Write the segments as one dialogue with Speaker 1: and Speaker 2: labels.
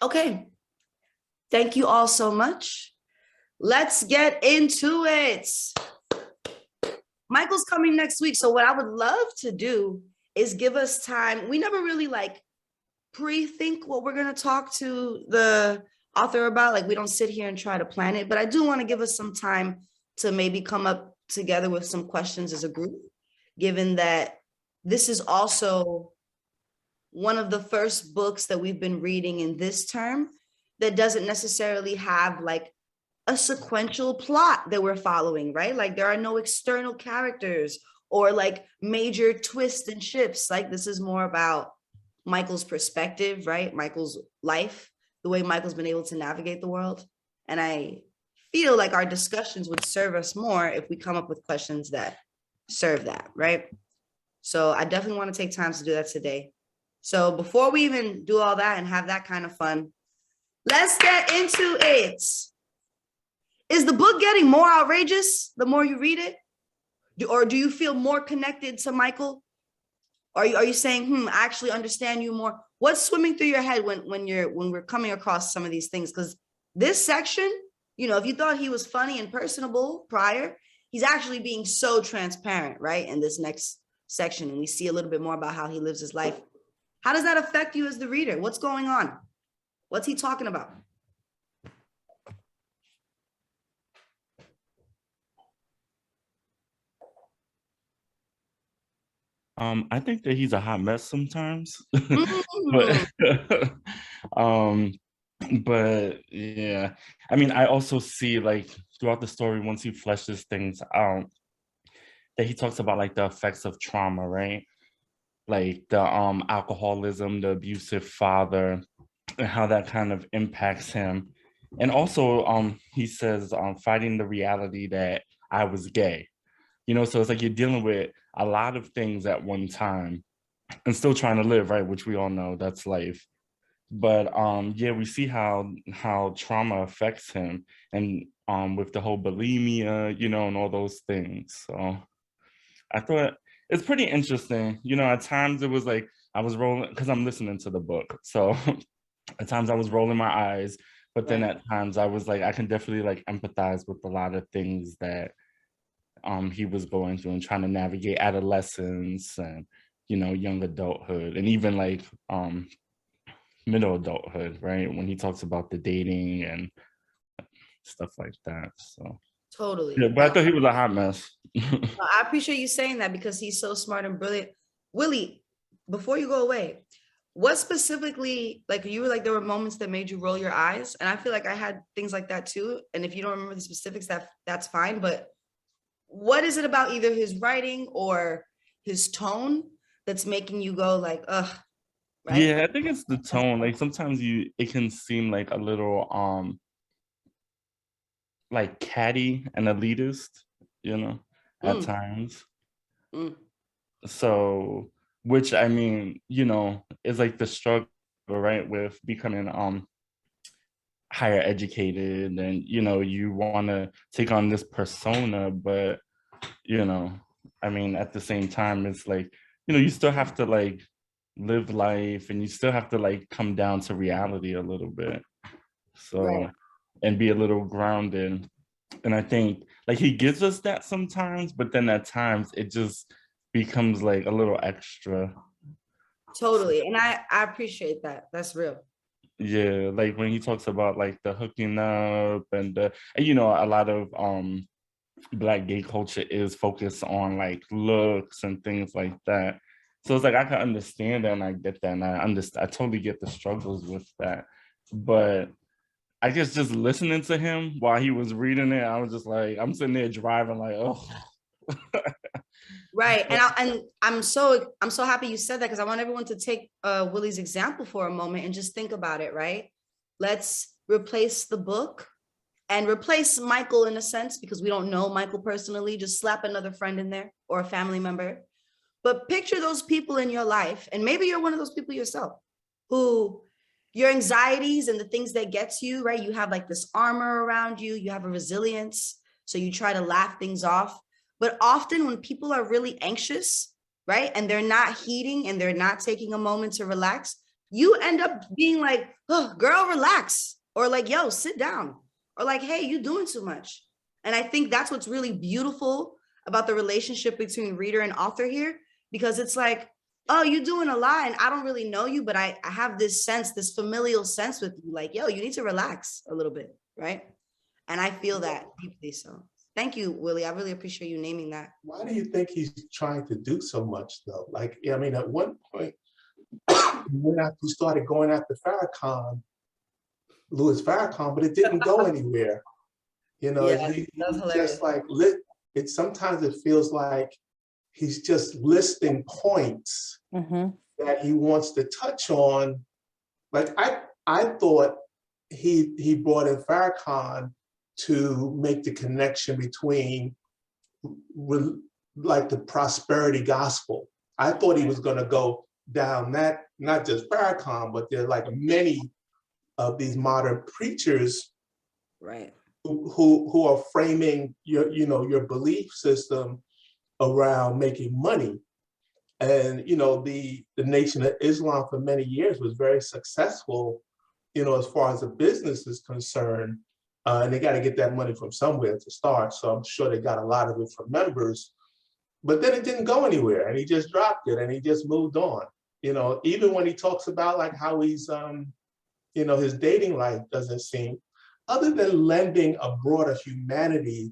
Speaker 1: Okay. Thank you all so much. Let's get into it. Michael's coming next week. So what I would love to do is give us time. We never really like pre-think what we're going to talk to the author about. Like we don't sit here and try to plan it, but I do want to give us some time to maybe come up together with some questions as a group, given that this is also one of the first books that we've been reading in this term that doesn't necessarily have like a sequential plot that we're following, right? Like there are no external characters or like major twists and shifts. Like this is more about Michael's perspective, right? Michael's life, the way Michael's been able to navigate the world. And I feel like our discussions would serve us more if we come up with questions that serve that, right? So I definitely want to take time to do that today. So before we even do all that and have that kind of fun, let's get into it. Is the book getting more outrageous the more you read it? Or do you feel more connected to Michael? Are you saying, I actually understand you more? What's swimming through your head when we're coming across some of these things? Because this section, you know, if you thought he was funny and personable prior, he's actually being so transparent, right? In this next section, and we see a little bit more about how he lives his life. How does that affect you as the reader? What's going on? What's he talking about?
Speaker 2: I think that he's a hot mess sometimes.
Speaker 1: Mm.
Speaker 2: um, but yeah, I mean, I also see like throughout the story, once he fleshes things out, that he talks about like the effects of trauma, right? Like the alcoholism, the abusive father, and how that kind of impacts him. And also he says fighting the reality that I was gay. You know, so it's like you're dealing with a lot of things at one time and still trying to live, right? Which we all know that's life. But yeah, we see how trauma affects him, and with the whole bulimia, you know, and all those things. So I thought it's pretty interesting. You know, at times it was like I was rolling because I'm listening to the book. So at times I was rolling my eyes, but then
Speaker 1: Right.
Speaker 2: at times I was like, I can definitely like empathize with a lot of things that he was going through and trying to navigate adolescence and, you know, young adulthood and even like middle adulthood, right? When he talks about the dating and stuff like that. So yeah,
Speaker 1: Totally.
Speaker 2: but I thought he was a hot mess.
Speaker 1: I appreciate you saying that because he's so smart and brilliant. Willie, before you go away, what specifically, like you were like, there were moments that made you roll your eyes. And I feel like I had things like that too. And if you don't remember the specifics, that's fine. But what is it about either his writing or his tone that's making you go like, ugh, right?
Speaker 2: Yeah, I think it's the tone. Like sometimes it can seem like a little like catty and elitist, you know, at
Speaker 1: Mm,
Speaker 2: times.
Speaker 1: mm,
Speaker 2: So, which I mean, you know, is like the struggle, right, with becoming higher educated, and you know, you want to take on this persona, but you know, I mean, at the same time, it's like, you know, you still have to like live life, and you still have to like come down to reality a little bit.
Speaker 1: right.
Speaker 2: So, and be a little grounded. And I think like he gives us that sometimes, but then at times it just becomes like a little extra.
Speaker 1: Totally. And I appreciate that. That's real.
Speaker 2: Yeah, like when he talks about like the hooking up and you know, a lot of Black gay culture is focused on like looks and things like that. So it's like I can understand that and I get that and I totally get the struggles with that. But I guess just listening to him while he was reading it, I was just like, I'm sitting there driving like, oh.
Speaker 1: Right. And I'm so happy you said that because I want everyone to take Willie's example for a moment and just think about it, right? Let's replace the book and replace Michael in a sense because we don't know Michael personally. Just slap another friend in there or a family member. But picture those people in your life, and maybe you're one of those people yourself who your anxieties and the things that gets you, right? You have like this armor around you, you have a resilience. So you try to laugh things off. But often when people are really anxious, right, and they're not heeding and they're not taking a moment to relax, you end up being like, oh, girl, relax. Or like, yo, sit down. Or like, hey, you doing too much. And I think that's what's really beautiful about the relationship between reader and author here, because it's like, oh, you doing a lot and I don't really know you, but I have this sense, this familial sense with you, like, yo, you need to relax a little bit, right? And I feel that deeply. So thank you, Willie. I really appreciate you naming that.
Speaker 3: Why do you think he's trying to do so much though? Like, I mean, at one point, when he started going after Farrakhan, Louis Farrakhan, but it didn't go anywhere. You know,
Speaker 1: Yeah,
Speaker 3: he
Speaker 1: that's hilarious.
Speaker 3: just like sometimes it feels like he's just listing points that he wants to touch on. Like I thought he brought in Farrakhan to make the connection between like the prosperity gospel. I thought he was going to go down that, not just Farrakhan, but there are like many of these modern preachers,
Speaker 1: right,
Speaker 3: who are framing your belief system around making money. And the Nation of Islam for many years was very successful, as far as the business is concerned. And they got to get that money from somewhere to start. So I'm sure they got a lot of it from members. But then it didn't go anywhere, and he just dropped it, and he just moved on. Even when he talks about like how he's, his dating life doesn't seem, other than lending a broader humanity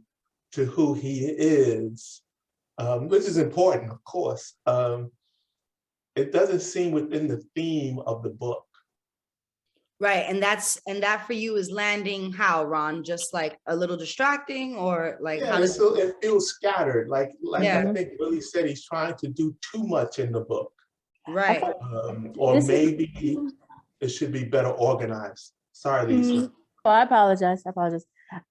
Speaker 3: to who he is, which is important, of course. It doesn't seem within the theme of the book.
Speaker 1: right. And that for you is landing how, Ron? Just like a little distracting, or like
Speaker 3: Yeah,
Speaker 1: how does
Speaker 3: it feels scattered. Like
Speaker 1: Yeah.
Speaker 3: I think Willie said, he's trying to do too much in the book,
Speaker 1: right?
Speaker 3: or maybe it should be better organized. Sorry, Lisa.
Speaker 4: Oh, I apologize. I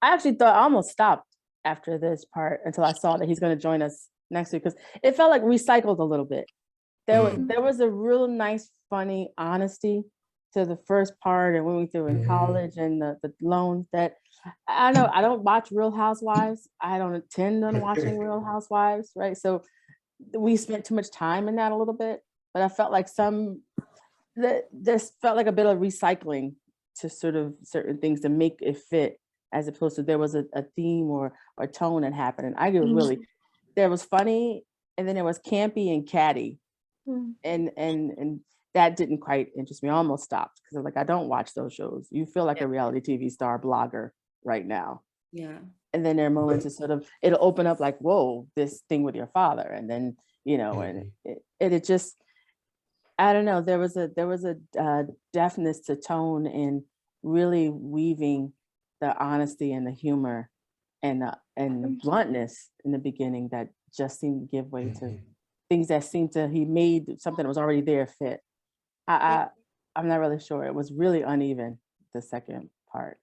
Speaker 4: actually thought I almost stopped after this part until I saw that he's going to join us next week, because it felt like recycled a little bit. There was a real nice, funny honesty to the first part and when we through in college and the loans that I know. I don't watch Real Housewives. I don't intend on watching Real Housewives, right? So we spent too much time in that a little bit, but I felt like this felt like a bit of recycling to sort of certain things to make it fit, as opposed to there was a theme or tone that happened. And I get really, there was funny, and then there was campy and catty, and that didn't quite interest me. I almost stopped because I'm like, I don't watch those shows. You feel like a reality TV star blogger right now.
Speaker 1: Yeah.
Speaker 4: And then there are moments of sort of, it'll open up like, whoa, this thing with your father. And then, and it just, I don't know, there was a deftness to tone and really weaving the honesty and the humor and the bluntness in the beginning that just seemed to give way to things that seemed to, he made something that was already there fit. I'm not really sure. It was really uneven, the second part.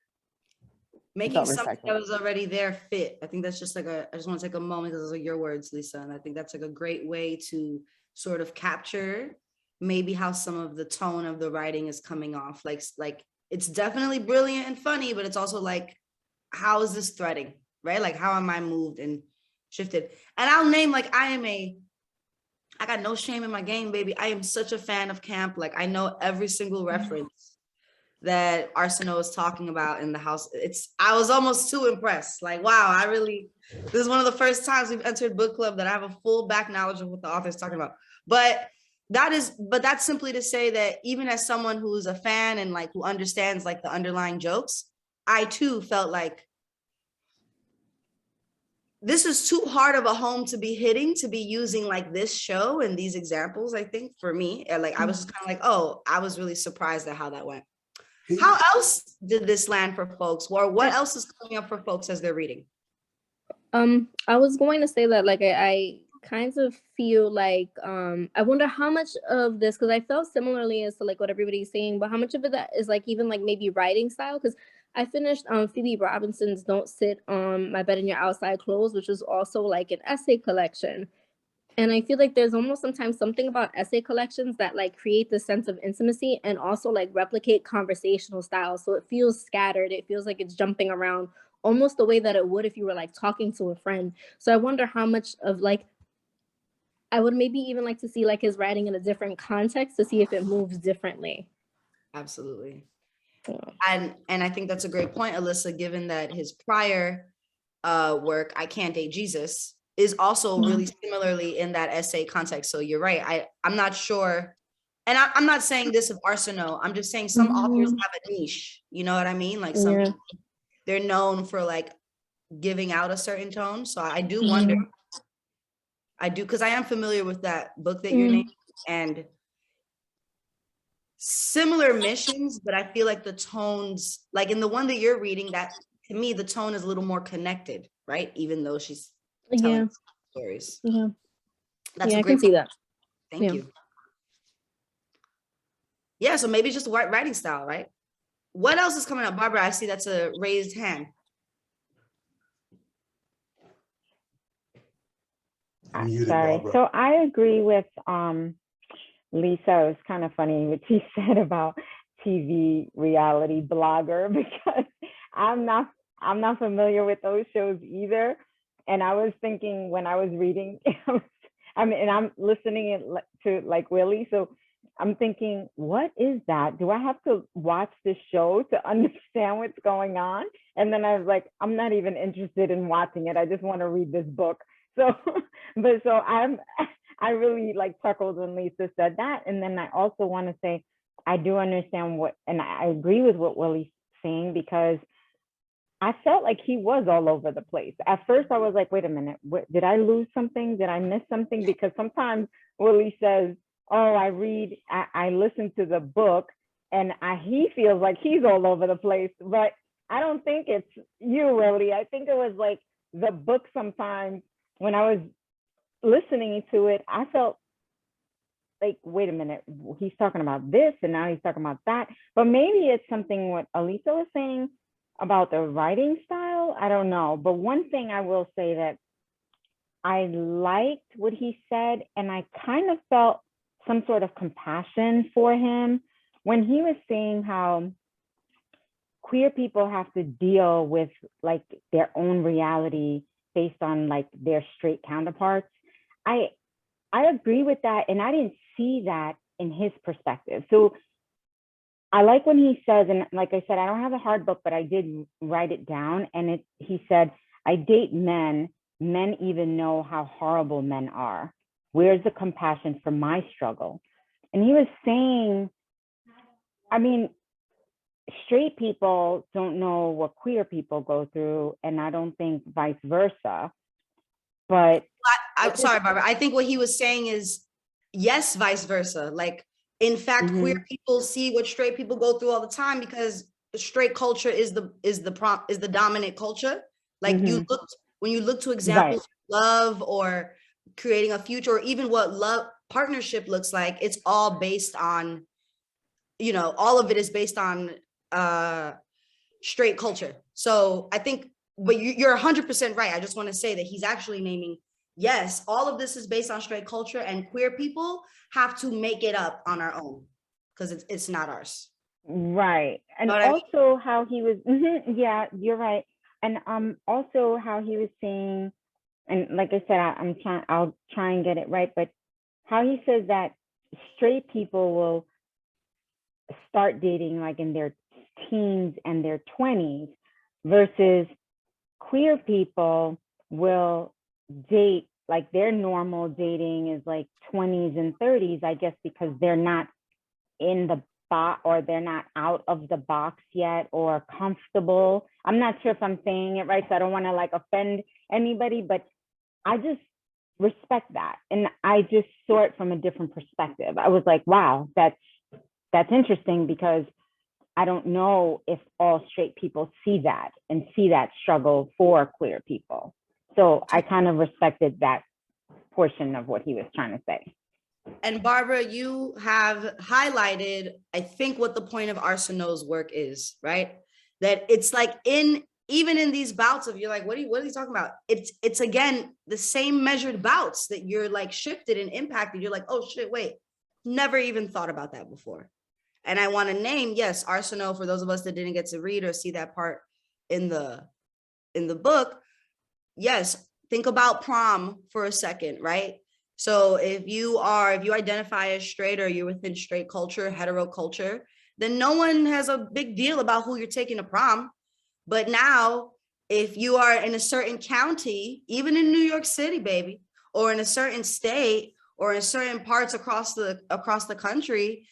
Speaker 1: Making something that was already there fit. I think that's just like I just want to take a moment, because those are your words, Lisa. And I think that's like a great way to sort of capture maybe how some of the tone of the writing is coming off. Like it's definitely brilliant and funny, but it's also like, how is this threading, right? Like, how am I moved and shifted? And I'll name, like, I got no shame in my game, baby. I am such a fan of camp. Like, I know every single reference that Arceneaux is talking about in the house. I was almost too impressed. Like, wow, this is one of the first times we've entered book club that I have a full back knowledge of what the author is talking about. But that's simply to say that even as someone who's a fan and like who understands like the underlying jokes, I too felt like this is too hard of a home to be hitting, to be using like this show and these examples. I think for me, like I was just kind of like, oh, I was really surprised at how that went. How else did this land for folks, or what else is coming up for folks as they're reading?
Speaker 5: I was going to say that like I kind of feel like I wonder how much of this, because I felt similarly as to like what everybody's saying, but how much of it that is like even like maybe writing style, because I finished Phoebe Robinson's Don't Sit on My Bed in Your Outside Clothes, which was also like an essay collection. And I feel like there's almost sometimes something about essay collections that like create this sense of intimacy and also like replicate conversational styles. So it feels scattered. It feels like it's jumping around almost the way that it would if you were like talking to a friend. So I wonder how much of like, I would maybe even like to see like his writing in a different context to see if it moves differently.
Speaker 1: Absolutely.
Speaker 5: Yeah.
Speaker 1: And I think that's a great point, Alyssa, given that his prior work, I Can't Date Jesus, is also really similarly in that essay context. So you're right. I'm not sure. And I'm not saying this of Arceneaux. I'm just saying some authors have a niche. You know what I mean? Like some people, they're known for like giving out a certain tone. So I do wonder. I do, because I am familiar with that book that you're naming, and similar missions, but I feel like the tones, like in the one that you're reading, that to me, the tone is a little more connected, right? Even though she's telling stories. That's
Speaker 5: I
Speaker 1: a great
Speaker 5: can see that.
Speaker 1: Thank you. Yeah, so maybe just writing style, right? What else is coming up? Barbara, I see that's a raised hand.
Speaker 3: Muted,
Speaker 6: Sorry.
Speaker 3: Barbara.
Speaker 6: So I agree with Lisa. It was kind of funny what she said about TV reality blogger, because I'm not familiar with those shows either. And I was thinking when I was reading, and I'm listening to like Willie, so I'm thinking, what is that? Do I have to watch this show to understand what's going on? And then I was like, I'm not even interested in watching it. I just want to read this book. So, I really like chuckled when Lisa said that. And then I also want to say, I do understand and I agree with what Willie's saying, because I felt like he was all over the place. At first I was like, wait a minute, did I lose something? Did I miss something? Because sometimes Willie says, oh, I listen to the book, and he feels like he's all over the place, but I don't think it's you, Willie. I think it was like the book sometimes. When I was listening to it, I felt like, wait a minute, he's talking about this and now he's talking about that. But maybe it's something what Alisa was saying about the writing style. I don't know. But one thing I will say that I liked what he said, and I kind of felt some sort of compassion for him when he was saying how queer people have to deal with like their own reality based on like their straight counterparts. I agree with that, and I didn't see that in his perspective. So I like when he says, and like I said, I don't have a hard book, but I did write it down, and he said, I date men even know how horrible men are. Where's the compassion for my struggle? And he was saying, I mean, straight people don't know what queer people go through, and I don't think vice versa. But
Speaker 1: I'm sorry, Barbara. I think what he was saying is, yes, vice versa. Like, in fact, queer people see what straight people go through all the time, because straight culture is the dominant culture. Like when you look to examples of love or creating a future, or even what love partnership looks like, it's all based on, all of it is based on straight culture. So I think, but you're 100% right. I just want to say that he's actually naming, yes, all of this is based on straight culture, and queer people have to make it up on our own, because it's not ours.
Speaker 6: Right. And also how he was, yeah, you're right. And also how he was saying, and like I said, I'll try and get it right, but how he says that straight people will start dating like in their teens and their 20s, versus queer people will date, like their normal dating is like 20s and 30s, I guess, because they're not in the box, or they're not out of the box yet, or comfortable. I'm not sure if I'm saying it right, so I don't want to like offend anybody, but I just respect that. And I just saw it from a different perspective. I was like, wow, that's interesting, because I don't know if all straight people see that and see that struggle for queer people. So I kind of respected that portion of what he was trying to say.
Speaker 1: And Barbara, you have highlighted, I think, what the point of Arceneaux's work is, right? That it's like even in these bouts of, you're like, what are you talking about? It's again, the same measured bouts that you're like shifted and impacted. You're like, oh shit, wait, never even thought about that before. And I want to name, yes, Arceneaux, for those of us that didn't get to read or see that part in the book. Yes, think about prom for a second, right? So if you identify as straight, or you're within straight culture, hetero culture, then no one has a big deal about who you're taking to prom. But now, if you are in a certain county, even in New York City, baby, or in a certain state, or in certain parts across the country,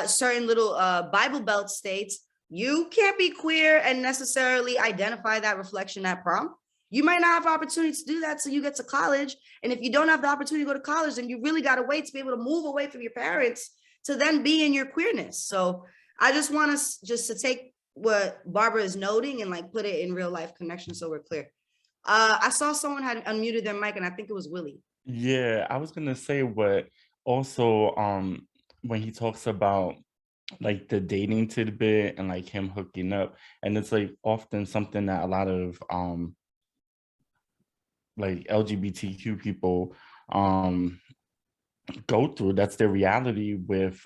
Speaker 1: certain little Bible Belt states, you can't be queer and necessarily identify that reflection at prom. You might not have opportunity to do that till you get to college. And if you don't have the opportunity to go to college, then you really got to wait to be able to move away from your parents to then be in your queerness. So I just want us just to take what Barbara is noting and like put it in real life connection so we're clear. I saw someone had unmuted their mic and I think it was Willie.
Speaker 2: Yeah, I was gonna say what also when he talks about like the dating tidbit and like him hooking up, and it's like often something that a lot of like LGBTQ people go through. That's their reality with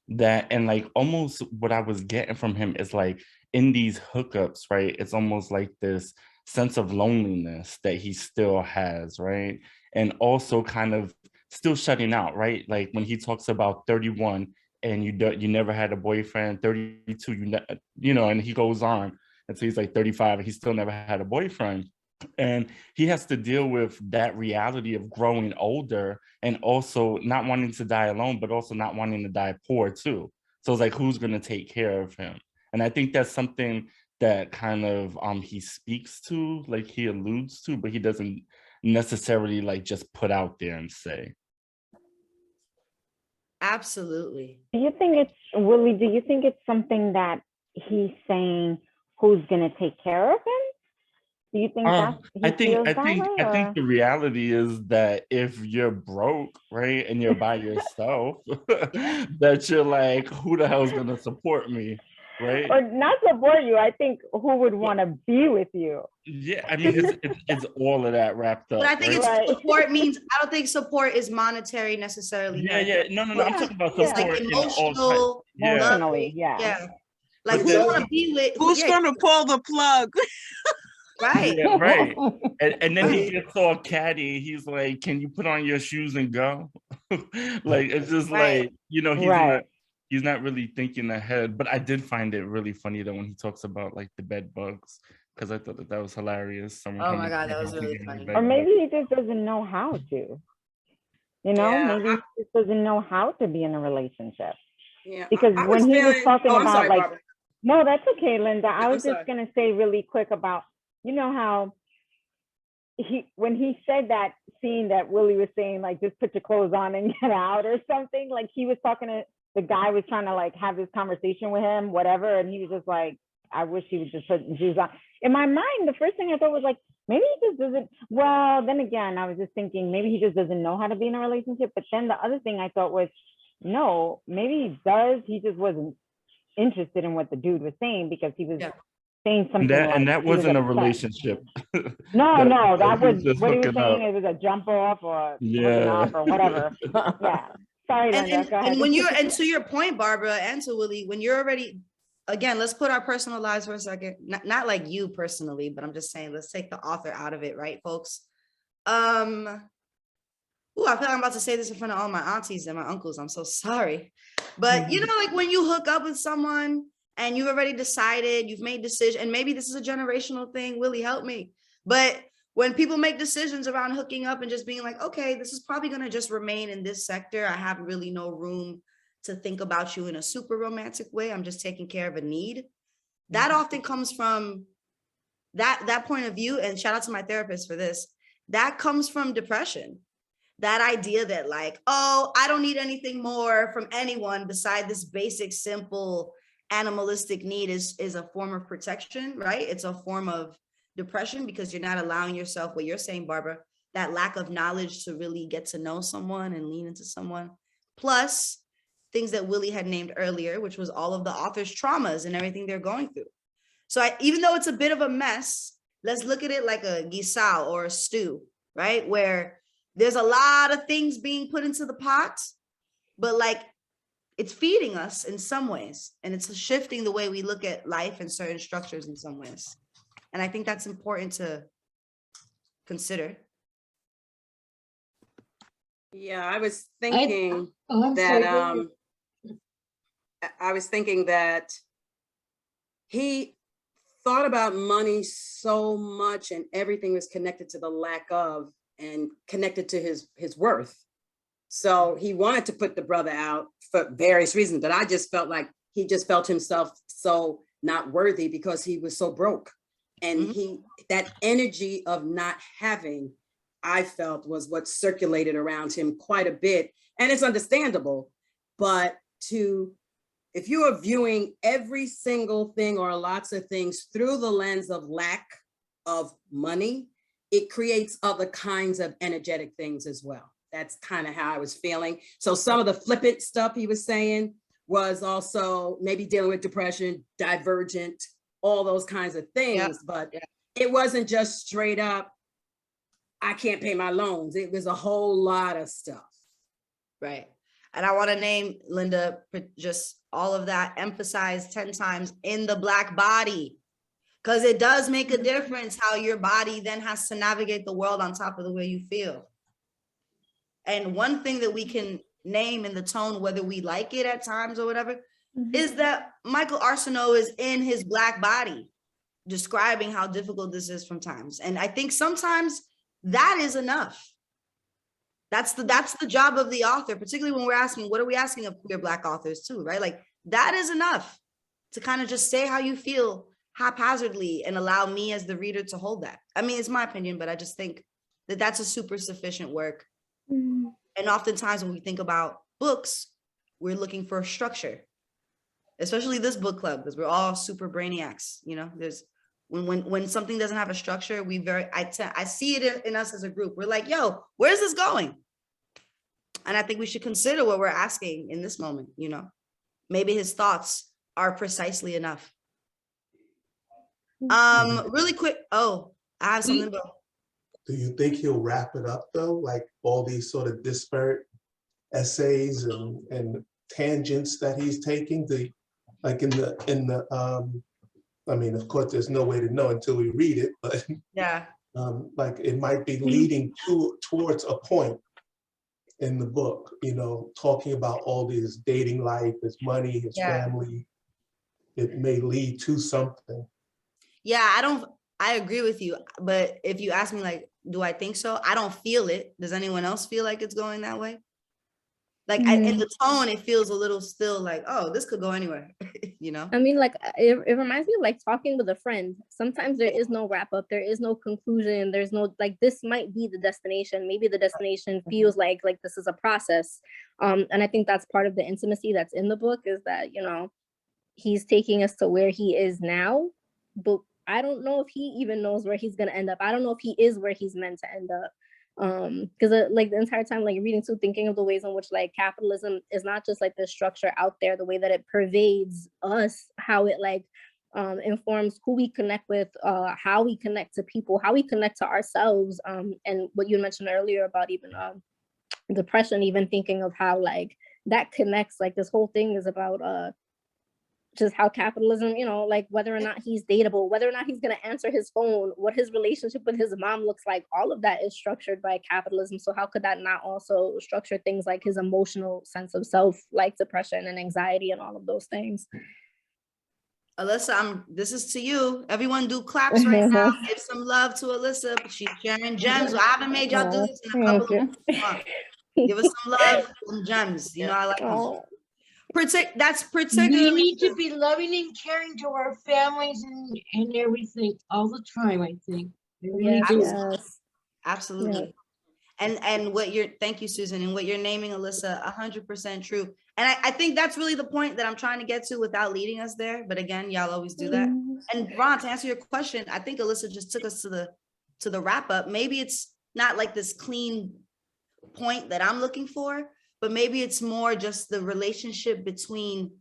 Speaker 2: that. And like almost what I was getting from him is like in these hookups, right? It's almost like this sense of loneliness that he still has, right? And also kind of still shutting out, right? Like when he talks about 31 and you never had a boyfriend, 32, you know, and he goes on. And so he's like 35 and he still never had a boyfriend. And he has to deal with that reality of growing older and also not wanting to die alone, but also not wanting to die poor too. So it's like, who's going to take care of him? And I think that's something that kind of he speaks to, like he alludes to, but he doesn't necessarily like just put out there and say.
Speaker 1: Absolutely.
Speaker 6: Do you think it's, Willie, do you think it's something that he's saying who's going to take care of him? Do you think that's,
Speaker 2: I think the reality is that if you're broke, right, and you're by yourself, that you're like, who the hell is going to support me, right?
Speaker 6: Or not support you. I think who would want to be with you.
Speaker 2: Yeah, I mean, it's all of that wrapped up.
Speaker 1: But I think
Speaker 2: right?
Speaker 1: it's support means, I don't think support is monetary necessarily.
Speaker 2: Yeah, no. I'm talking about support.
Speaker 1: It's like emotional,
Speaker 6: emotionally, yeah.
Speaker 1: Like who you want to be with.
Speaker 7: Who's going to pull the plug?
Speaker 1: Right.
Speaker 2: Yeah, right. And then he gets all catty. He's like, can you put on your shoes and go? Like, it's just like, you know, he's not really thinking ahead. But I did find it really funny that when he talks about like the bed bugs, because I thought that was hilarious.
Speaker 1: Oh my God, that was really funny.
Speaker 6: Or maybe he just doesn't know how to. You know, maybe he just doesn't know how to be in a relationship.
Speaker 1: Yeah.
Speaker 6: Because when he was talking about like,
Speaker 1: Barbara.
Speaker 6: no, that's okay, Linda. I was
Speaker 1: I'm
Speaker 6: just going to say really quick about, you know, how when he said that scene that Willie was saying, like, just put your clothes on and get out or something, like he was talking to, the guy was trying to like have this conversation with him, whatever. And he was just like, I wish he would just put shoes on. In my mind, the first thing I thought was like, maybe he just doesn't, well, then again, I was just thinking, maybe he just doesn't know how to be in a relationship. But then the other thing I thought was, no, maybe he does. He just wasn't interested in what the dude was saying because he was saying something
Speaker 2: that wasn't a relationship.
Speaker 6: No, that was what he was saying. It was a jump off or hooking up or whatever. Yeah. Sorry, Linda. Go ahead.
Speaker 1: And when and to your point, Barbara, and to Willie, when you're already, again, let's put our personal lives for a second. Not like you personally, but I'm just saying, let's take the author out of it, right, folks? Ooh, I feel like I'm about to say this in front of all my aunties and my uncles. I'm so sorry. But you know, like when you hook up with someone and you've already decided, you've made decisions, and maybe this is a generational thing, Willie, help me. But when people make decisions around hooking up and just being like, okay, this is probably going to just remain in this sector. I have really no room to think about you in a super romantic way. I'm just taking care of a need. That often comes from that point of view. And shout out to my therapist for this. That comes from depression. That idea that like, oh, I don't need anything more from anyone beside this basic, simple, animalistic need is a form of protection, right? It's a form of depression because you're not allowing yourself, what you're saying, Barbara, that lack of knowledge to really get to know someone and lean into someone. Plus things that Willie had named earlier, which was all of the author's traumas and everything they're going through. So even though it's a bit of a mess, let's look at it like a gisal or a stew, right? Where there's a lot of things being put into the pot, but like it's feeding us in some ways. And it's shifting the way we look at life and certain structures in some ways. And I think that's important to consider.
Speaker 7: Yeah, I was thinking that
Speaker 8: I was thinking that he thought about money so much, and everything was connected to the lack of and connected to his worth. So he wanted to put the brother out for various reasons, but I just felt like he just felt himself so not worthy because he was so broke. And that energy of not having, I felt, was what circulated around him quite a bit. And it's understandable, but if you are viewing every single thing or lots of things through the lens of lack of money, it creates other kinds of energetic things as well. That's kind of how I was feeling. So some of the flippant stuff he was saying was also maybe dealing with depression, divergent, all those kinds of things, but it wasn't just straight up, I can't pay my loans. It was a whole lot of stuff.
Speaker 1: Right. And I want to name, Linda, just all of that emphasized 10 times in the Black body, because it does make a difference how your body then has to navigate the world on top of the way you feel. And one thing that we can name in the tone, whether we like it at times or whatever, is that Michael Arceneaux is in his Black body, describing how difficult this is from times. And I think sometimes that is enough. That's the job of the author, particularly when we're asking, what are we asking of queer Black authors too, right? Like that is enough to kind of just say how you feel haphazardly and allow me as the reader to hold that. I mean, it's my opinion, but I just think that that's a super sufficient work. And oftentimes when we think about books, we're looking for a structure, especially this book club, because we're all super brainiacs. You know, there's when something doesn't have a structure, I see it in us as a group. We're like, yo, where's this going? And I think we should consider what we're asking in this moment. You know, maybe his thoughts are precisely enough. Really quick. Oh, I have something to.
Speaker 3: Do you think he'll wrap it up though? Like all these sort of disparate essays and tangents that he's taking, like in the I mean, of course, there's no way to know until we read it, but
Speaker 1: Yeah,
Speaker 3: like it might be leading towards a point in the book, you know, talking about all this dating life, his money, his family. It may lead to something.
Speaker 1: Yeah, I agree with you. But if you ask me, like, do I think so? I don't feel it. Does anyone else feel like it's going that way? Like in the tone, it feels a little still like, oh, this could go anywhere, you know?
Speaker 5: I mean, like, it reminds me of like talking with a friend. Sometimes there is no wrap up. There is no conclusion. There's no, like, this might be the destination. Maybe the destination feels like this is a process. And I think that's part of the intimacy that's in the book, is that, you know, he's taking us to where he is now, but I don't know if he even knows where he's going to end up. I don't know if he is where he's meant to end up. Because like the entire time, like reading too, thinking of the ways in which like capitalism is not just like the structure out there, the way that it pervades us, how it like informs who we connect with, how we connect to people, how we connect to ourselves, and what you mentioned earlier about even depression, even thinking of how like that connects, like this whole thing is about just how capitalism, you know, like whether or not he's dateable, whether or not he's going to answer his phone, what his relationship with his mom looks like, all of that is structured by capitalism. So how could that not also structure things like his emotional sense of self, like depression and anxiety and all of those things?
Speaker 1: Alyssa, this is to you. Everyone do claps right now. Give some love to Alyssa. She's sharing gems. I haven't made y'all do this in a couple of months. Give us some love, some gems. You know, I like them. That's particularly.
Speaker 9: We need to be loving and caring to our families and everything all the time, I think.
Speaker 1: Yes. Absolutely. Yeah. And what thank you, Susan, and what you're naming, Alyssa, 100% true. And I think that's really the point that I'm trying to get to without leading us there. But again, y'all always do that. And Ron, to answer your question, I think Alyssa just took us to the wrap up. Maybe it's not like this clean point that I'm looking for, but maybe it's more just the relationship between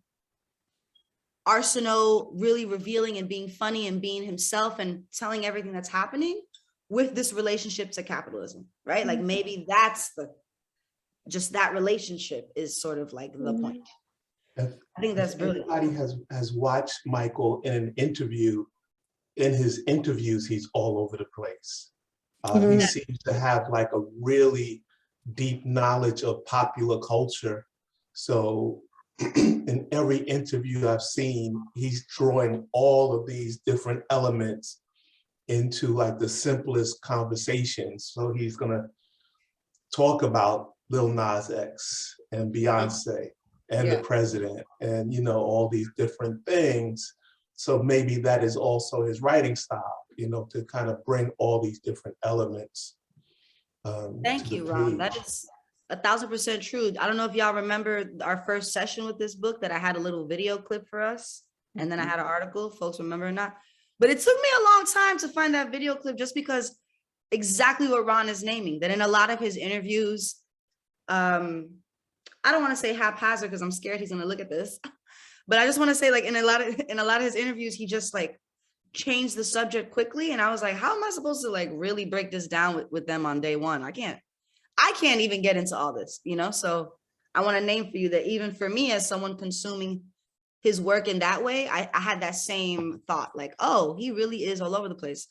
Speaker 1: Arceneaux really revealing and being funny and being himself and telling everything that's happening with this relationship to capitalism, right? Like maybe that's just that relationship is sort of like the point. I think that's brilliant.
Speaker 3: Everybody has watched Michael in an interview. In his interviews, he's all over the place. He seems to have like a really deep knowledge of popular culture. So in every interview I've seen, he's drawing all of these different elements into like the simplest conversations. So he's gonna talk about Lil Nas X and Beyonce and the president and, you know, all these different things. So maybe that is also his writing style, you know, to kind of bring all these different elements.
Speaker 1: Thank you, Ron. That is 1000% true. I don't know if y'all remember our first session with this book that I had a little video clip for us, and then I had an article. Folks remember or not? But it took me a long time to find that video clip, just because exactly what Ron is naming, that in a lot of his interviews, I don't want to say haphazard because I'm scared he's going to look at this, but I just want to say, like, in a lot of his interviews, he just like changed the subject quickly. And I was like, how am I supposed to like really break this down with them on day one? I can't even get into all this, you know? So I want to name for you that even for me, as someone consuming his work in that way, I had that same thought, like, oh, he really is all over the place.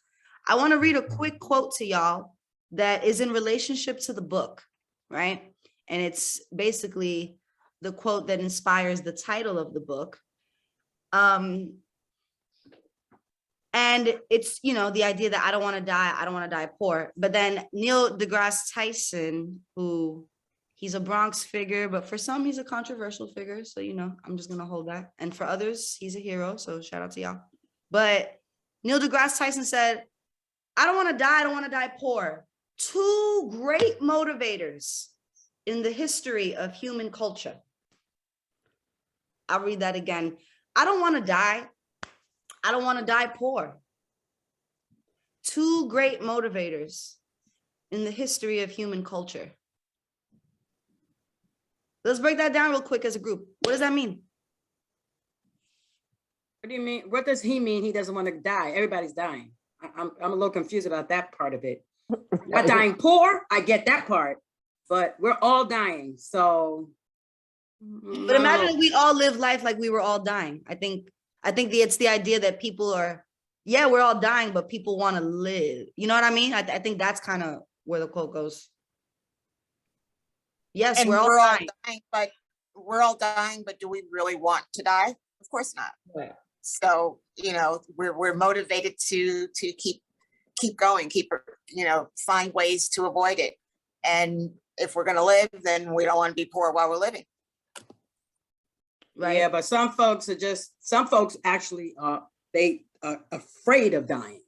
Speaker 1: I want to read a quick quote to y'all that is in relationship to the book, right? And it's basically the quote that inspires the title of the book. And it's, you know, the idea that I don't want to die poor. But then Neil deGrasse Tyson, who he's a Bronx figure, but for some, he's a controversial figure. So, you know, I'm just going to hold that. And for others, he's a hero. So shout out to y'all. But Neil deGrasse Tyson said, I don't want to die poor. Two great motivators in the history of human culture. I'll read that again. I don't want to die poor. Two great motivators in the history of human culture. Let's break that down real quick as a group. What does that mean?
Speaker 8: What do you mean? What does he mean? He doesn't want to die. Everybody's dying. I'm a little confused about that part of it. Not dying poor, I get that part, but we're all dying. So,
Speaker 1: but imagine if we all live life like we were all dying. I think it's the idea that people are, yeah, we're all dying, but people want to live. You know what I mean? I think that's kind of where the quote goes. Yes,
Speaker 10: and
Speaker 1: we're all dying.
Speaker 10: but we're all dying, but do we really want to die? Of course not.
Speaker 1: Right.
Speaker 10: So, you know, we're motivated to keep going, you know, find ways to avoid it. And if we're going to live, then we don't want to be poor while we're living.
Speaker 8: Right. Yeah, but some folks actually they are afraid of dying.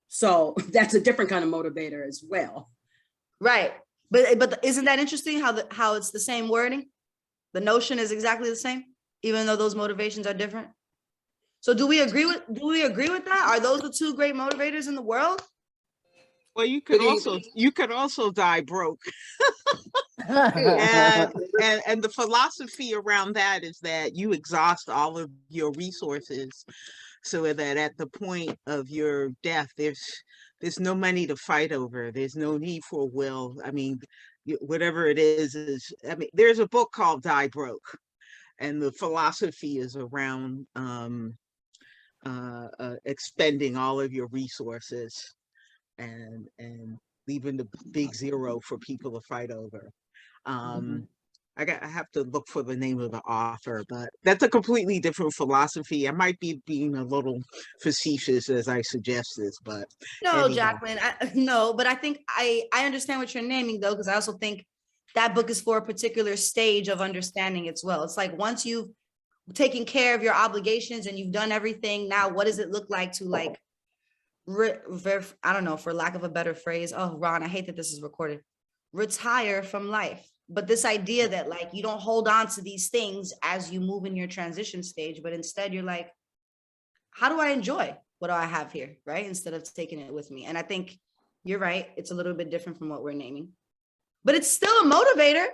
Speaker 8: So that's a different kind of motivator as well.
Speaker 1: Right. But isn't that interesting how it's the same wording? The notion is exactly the same, even though those motivations are different. So do we agree with that? Are those the two great motivators in the world?
Speaker 7: Well, you could also die broke. and the philosophy around that is that you exhaust all of your resources so that at the point of your death, there's no money to fight over. There's no need for will. I mean, whatever it is, I mean, there's a book called Die Broke, and the philosophy is around expending all of your resources and leaving the big zero for people to fight over. I have to look for the name of the author, but that's a completely different philosophy. I might be being a little facetious as I suggest this, but
Speaker 1: no,
Speaker 7: anyhow.
Speaker 1: Jacqueline, no, but I think I understand what you're naming though, because I also think that book is for a particular stage of understanding as well. It's like once you've taken care of your obligations and you've done everything, now what does it look like to like, I don't know, for lack of a better phrase. Oh, Ron, I hate that this is recorded. Retire from life. But this idea that like you don't hold on to these things as you move in your transition stage, but instead you're like, how do I enjoy what do I have here, right? Instead of taking it with me. And I think you're right. It's a little bit different from what we're naming, but it's still a motivator.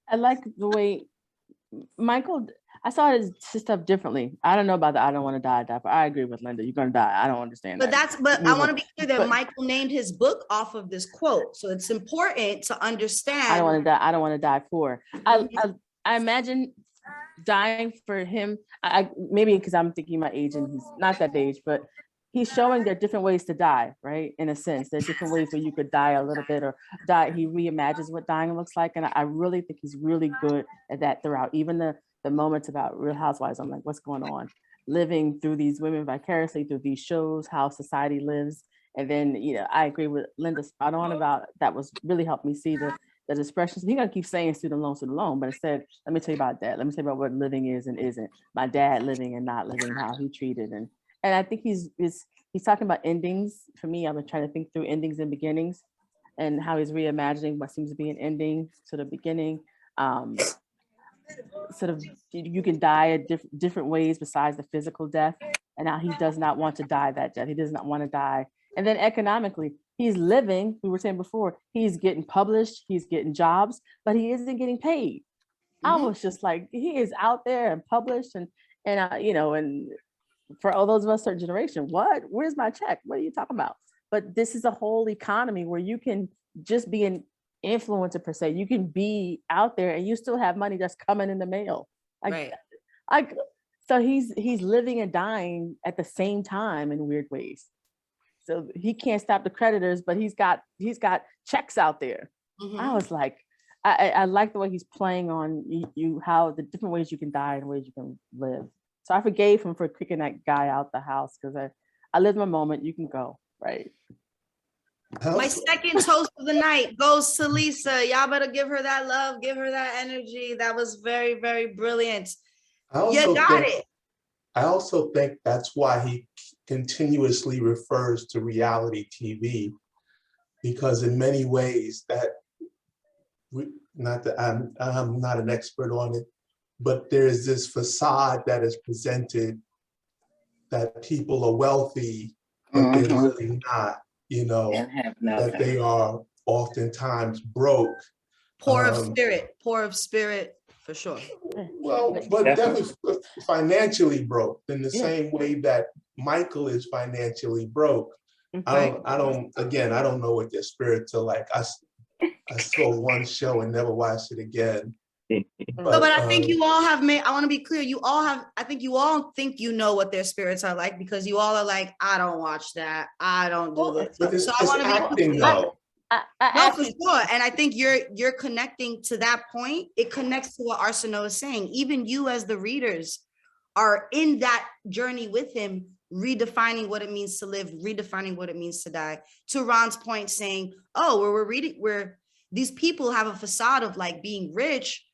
Speaker 4: I like the way Michael, I saw his stuff differently. I don't know about the I don't want to die, but I agree with Linda. You're gonna die. I don't understand
Speaker 1: but
Speaker 4: that.
Speaker 1: But I want to be clear that Michael named his book off of this quote. So it's important to understand.
Speaker 4: I don't want to die. I don't want to die poor. I imagine dying for him. I maybe because I'm thinking my age and he's not that age, but he's showing there are different ways to die, right? In a sense, there are different ways where you could die a little bit or die. He reimagines what dying looks like. And I really think he's really good at that throughout. Even the moments about Real Housewives, I'm like, what's going on? Living through these women vicariously through these shows, how society lives. And then, you know, I agree with Linda spot on about that was really helped me see the expressions. He's gonna keep saying student loan, but instead, let me tell you about that. Let me tell you about what living is and isn't. My dad living and not living, how he treated. And I think he's talking about endings. For me, I've been trying to think through endings and beginnings and how he's reimagining what seems to be an ending to the beginning. Sort of, you can die at different ways besides the physical death. And now he does not want to die that death. He does not want to die. And then economically, he's living, we were saying before, he's getting published, he's getting jobs, but he isn't getting paid. I was just like, he is out there and published and you know, and for all those of us certain generation, what? Where's my check? What are you talking about? But this is a whole economy where you can just be an influencer per se. You can be out there and you still have money that's coming in the mail. So he's living and dying at the same time in weird ways. So he can't stop the creditors, but he's got checks out there. I was like, I like the way he's playing on you, how the different ways you can die and ways you can live. So I forgave him for kicking that guy out the house because I lived my moment. You can go, right?
Speaker 1: My second toast of the night goes to Lisa. Y'all better give her that love, give her that energy. That was very, very brilliant. You got it.
Speaker 3: I also think that's why he continuously refers to reality TV, because in many ways not that I'm not an expert on it, but there's this facade that is presented that people are wealthy, but they're really not, you know, that they are oftentimes broke.
Speaker 1: Poor of spirit, for sure.
Speaker 3: Well, but definitely financially broke in the same way that Michael is financially broke. I don't know what their spirits are like. I saw one show and never watched it again.
Speaker 1: But I think you all have made, I want to be clear, I think you all think you know what their spirits are like because you all are like, I don't watch that. I don't do that.
Speaker 3: But
Speaker 1: so I want to be
Speaker 3: acting though.
Speaker 1: No, for sure. And I think you're connecting to that point. It connects to what Arceneaux is saying. Even you as the readers are in that journey with him, redefining what it means to live, redefining what it means to die. To Ron's point saying, where these people have a facade of like being rich,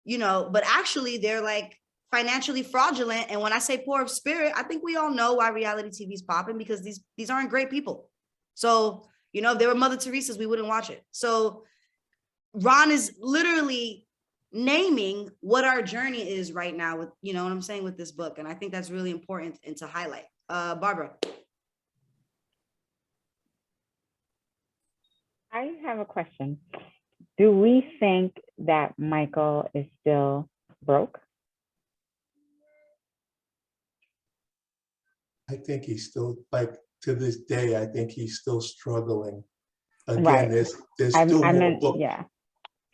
Speaker 1: you know, but actually they're like financially fraudulent. And when I say poor of spirit, I think we all know why reality TV is popping because these aren't great people. So, you know, if they were Mother Teresa's, we wouldn't watch it. So Ron is literally naming what our journey is right now with, you know what I'm saying, with this book. And I think that's really important and to highlight. Barbara.
Speaker 6: I have a question. Do we think that Michael is still broke?
Speaker 3: I think he's still, like, to this day, I think he's still struggling. Again,
Speaker 6: Right.
Speaker 3: there's still more book.
Speaker 6: Yeah.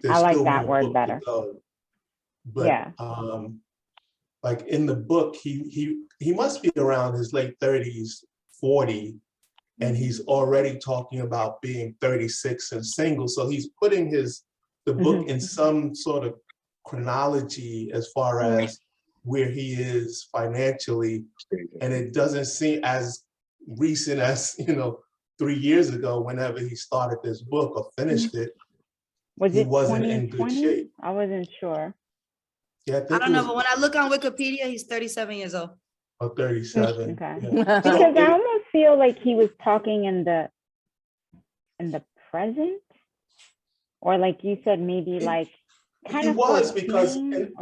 Speaker 3: There's
Speaker 6: I like
Speaker 3: still
Speaker 6: that
Speaker 3: more
Speaker 6: word
Speaker 3: book
Speaker 6: better.
Speaker 3: to go. But
Speaker 6: Yeah.
Speaker 3: like in the book, he must be around his late 30s, 40, and he's already talking about being 36 and single. So he's putting the book in some sort of chronology as far as where he is financially. And it doesn't seem as recent as, 3 years ago, whenever he started this book or finished it.
Speaker 6: He
Speaker 3: wasn't in good shape.
Speaker 6: I wasn't sure.
Speaker 3: Yeah,
Speaker 1: I don't know, but when I look on Wikipedia, he's 37 years old.
Speaker 3: Oh, 37.
Speaker 6: Okay.
Speaker 3: Yeah.
Speaker 6: Because I almost feel like he was talking in the present, or like you said, maybe like kind
Speaker 3: he
Speaker 6: of
Speaker 3: was, because in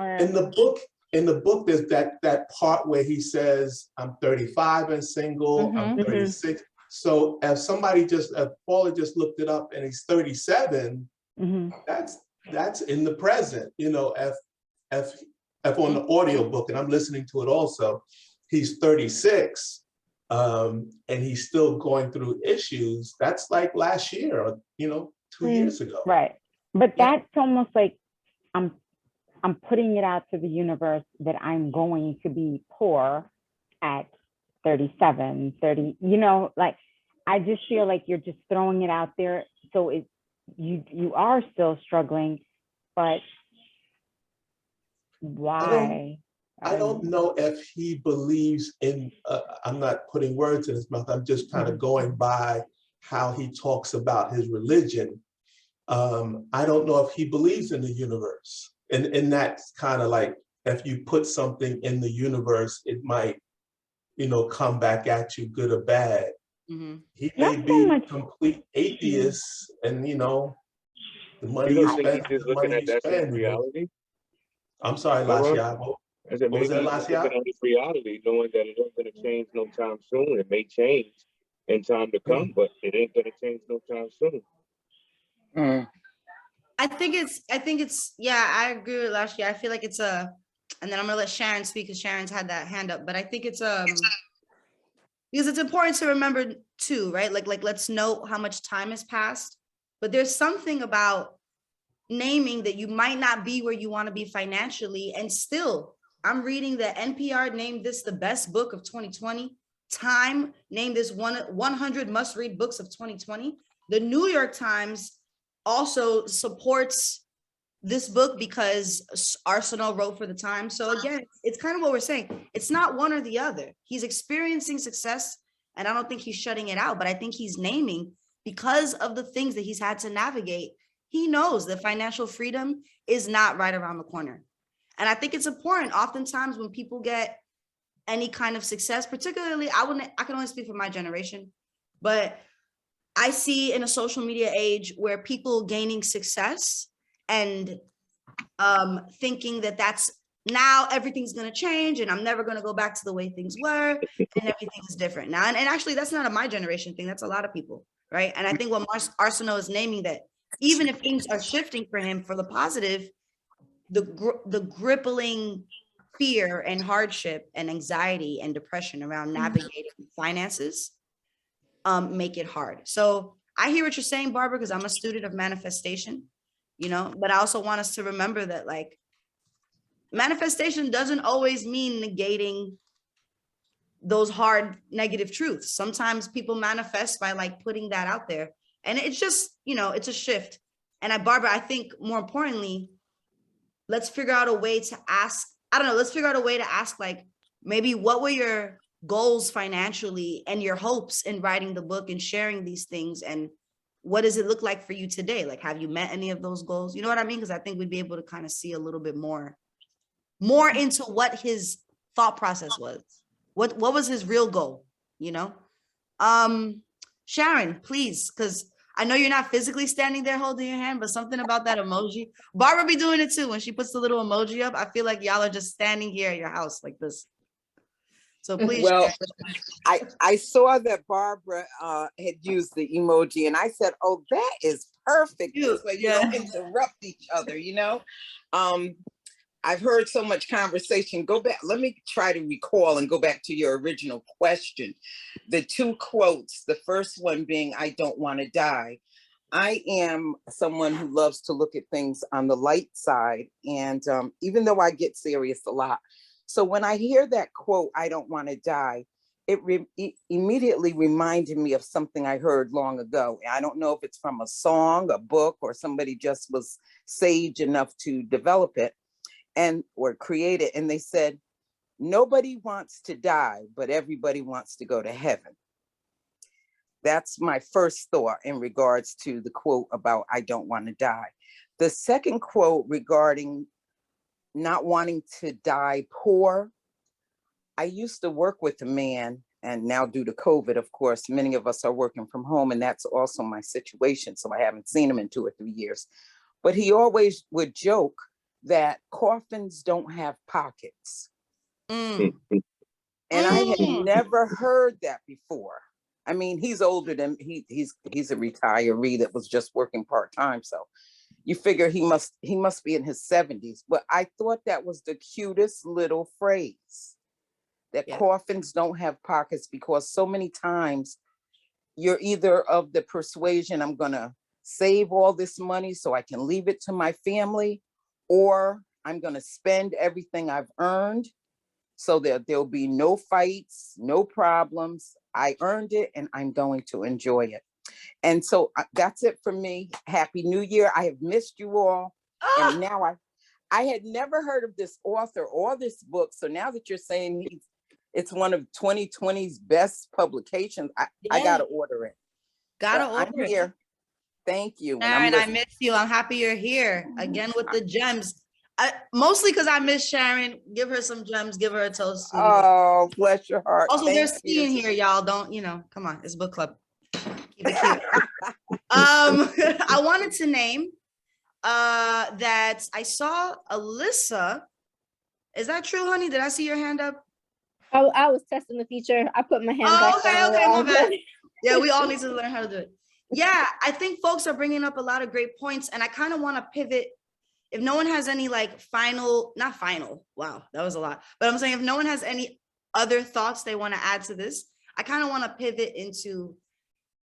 Speaker 3: the book there's that part where he says, I'm 35 and single, I'm 36. So if Paula just looked it up and he's 37, that's in the present. If on the audio book, and I'm listening to it also, he's 36 and he's still going through issues. That's like last year or 2 years ago.
Speaker 6: Right. But that's almost like I'm putting it out to the universe that I'm going to be poor at 37, 30, you know, like, I just feel like you're just throwing it out there. So you are still struggling, but why?
Speaker 3: I don't know if he believes in, I'm not putting words in his mouth, I'm just kind of going by how he talks about his religion. I don't know if he believes in the universe. And that's kind of like, if you put something in the universe, it might, you know, come back at you, good or bad.
Speaker 1: Mhm.
Speaker 3: He
Speaker 6: Not
Speaker 3: may
Speaker 6: so
Speaker 3: be
Speaker 6: much.
Speaker 3: complete atheist, and you know, the money
Speaker 11: You
Speaker 3: you
Speaker 11: don't think he's
Speaker 3: spend,
Speaker 11: just
Speaker 3: the
Speaker 11: looking
Speaker 3: money
Speaker 11: at
Speaker 3: you
Speaker 11: that's his
Speaker 3: spend.
Speaker 11: reality?
Speaker 3: I'm sorry,
Speaker 11: Laura?
Speaker 3: Lashiago.
Speaker 11: I said
Speaker 3: What was that,
Speaker 11: maybe he's just looking
Speaker 3: Lashiago?
Speaker 11: at his reality, knowing that it ain't gonna change no time soon. It may change in time to come, but it ain't gonna change no time soon.
Speaker 1: I think it's, yeah, I agree with last year. I feel like it's and then I'm gonna let Sharon speak because Sharon's had that hand up, but I think it's because it's important to remember too, right? Like let's note how much time has passed, but there's something about naming that you might not be where you want to be financially, and still, I'm reading that NPR named this the best book of 2020. Time named this 100 must-read books of 2020. The New York Times also supports this book because Arceneaux wrote for the Times. So again, it's kind of what we're saying. It's not one or the other. He's experiencing success, and I don't think he's shutting it out, but I think he's naming, because of the things that he's had to navigate, he knows that financial freedom is not right around the corner. And I think it's important, oftentimes when people get any kind of success, particularly, I can only speak for my generation, but I see in a social media age where people gaining success and thinking that that's now everything's going to change and I'm never going to go back to the way things were and everything is different now. And actually, that's not a my generation thing. That's a lot of people, right? And I think what Arceneaux is naming, that even if things are shifting for him for the positive, the crippling fear and hardship and anxiety and depression around navigating finances make it hard. So I hear what you're saying, Barbara, because I'm a student of manifestation, you know, but I also want us to remember that, like, manifestation doesn't always mean negating those hard negative truths. Sometimes people manifest by like putting that out there, and it's just, you know, it's a shift. And Barbara, I think more importantly, let's figure out a way to ask, I don't know, let's figure out a way to ask, like, maybe what were your goals financially and your hopes in writing the book and sharing these things, and what does it look like for you today? Like, have you met any of those goals? You know what I mean? Because I think we'd be able to kind of see a little bit more into what his thought process was. What was his real goal, you know? Sharon, please, because I know you're not physically standing there holding your hand, but something about that emoji. Barbara be doing it too. When she puts the little emoji up, I feel like y'all are just standing here at your house like this. So please.
Speaker 12: Well, I saw that Barbara had used the emoji, and I said, "Oh, that is perfect. This way you don't interrupt each other." You know, I've heard so much conversation. Go back. Let me try to recall and go back to your original question. The two quotes. The first one being, "I don't want to die." I am someone who loves to look at things on the light side, and even though I get serious a lot. So when I hear that quote, "I don't want to die," it immediately reminded me of something I heard long ago. I don't know if it's from a song, a book, or somebody just was sage enough to develop it or create it. And they said, "Nobody wants to die, but everybody wants to go to heaven." That's my first thought in regards to the quote about "I don't want to die." The second quote regarding not wanting to die poor. I used to work with a man, and now due to COVID, of course, many of us are working from home, and that's also my situation. So I haven't seen him in 2 or 3 years. But he always would joke that coffins don't have pockets. And I had never heard that before. I mean, he's older than he's a retiree that was just working part-time. So you figure he must be in his 70s, but I thought that was the cutest little phrase, that coffins don't have pockets, because so many times you're either of the persuasion, I'm gonna save all this money so I can leave it to my family, or I'm gonna spend everything I've earned so that there'll be no fights, no problems. I earned it and I'm going to enjoy it. And so that's it for me. Happy New Year. I have missed you all. And now I had never heard of this author or this book. So now that you're saying it's one of 2020's best publications, I gotta order it.
Speaker 1: I'm
Speaker 12: here. Thank you.
Speaker 1: Sharon, I miss you. I'm happy you're here again with the gems. Mostly because I miss Sharon. Give her some gems. Give her a toast.
Speaker 12: Oh, bless your heart.
Speaker 1: Also, there's tea in here, y'all. Don't, come on. It's book club. Keep it cute. I wanted to name that I saw Alyssa. Is that true, honey? Did I see your hand up?
Speaker 5: I was testing the feature. I put my hand back.
Speaker 1: Okay, my bad. Yeah, we all need to learn how to do it. Yeah, I think folks are bringing up a lot of great points, and I kind of want to pivot. If no one has any not final, wow, that was a lot. But I'm saying if no one has any other thoughts they want to add to this, I kind of want to pivot into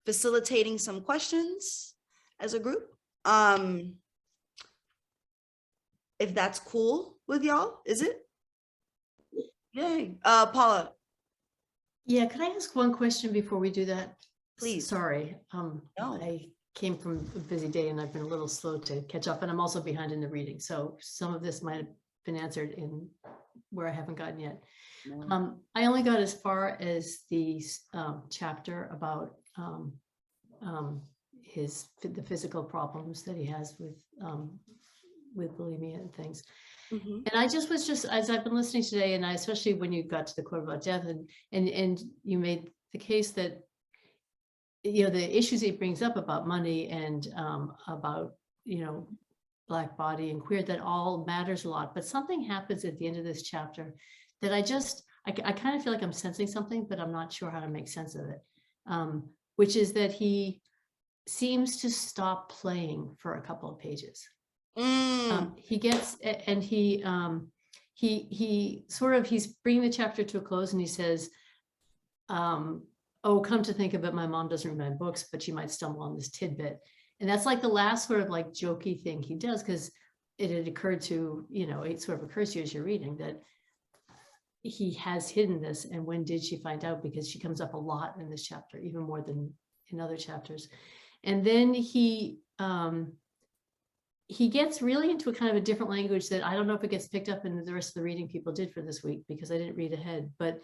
Speaker 1: facilitating some questions as a group. If that's cool with y'all, is it? Yay. Paula.
Speaker 13: Yeah, can I ask one question before we do that?
Speaker 1: Please.
Speaker 13: Sorry.
Speaker 1: No.
Speaker 13: I came from a busy day and I've been a little slow to catch up, and I'm also behind in the reading. So some of this might have been answered in where I haven't gotten yet. No. I only got as far as the chapter about the physical problems that he has with bulimia and things. Mm-hmm. And I just as I've been listening today, and especially when you got to the quote about death, and you made the case that, the issues he brings up about money and about, Black body and queer, that all matters a lot. But something happens at the end of this chapter that I kind of feel like I'm sensing something, but I'm not sure how to make sense of it, which is that he seems to stop playing for a couple of pages. He gets, and he's bringing the chapter to a close, and he says, oh, come to think of it, my mom doesn't read my books, but she might stumble on this tidbit. And that's like the last sort of like jokey thing he does, because it had occurred to, it sort of occurs to you as you're reading that he has hidden this. And when did she find out? Because she comes up a lot in this chapter, even more than in other chapters. And then he gets really into a kind of a different language that I don't know if it gets picked up in the rest of the reading people did for this week, because I didn't read ahead, but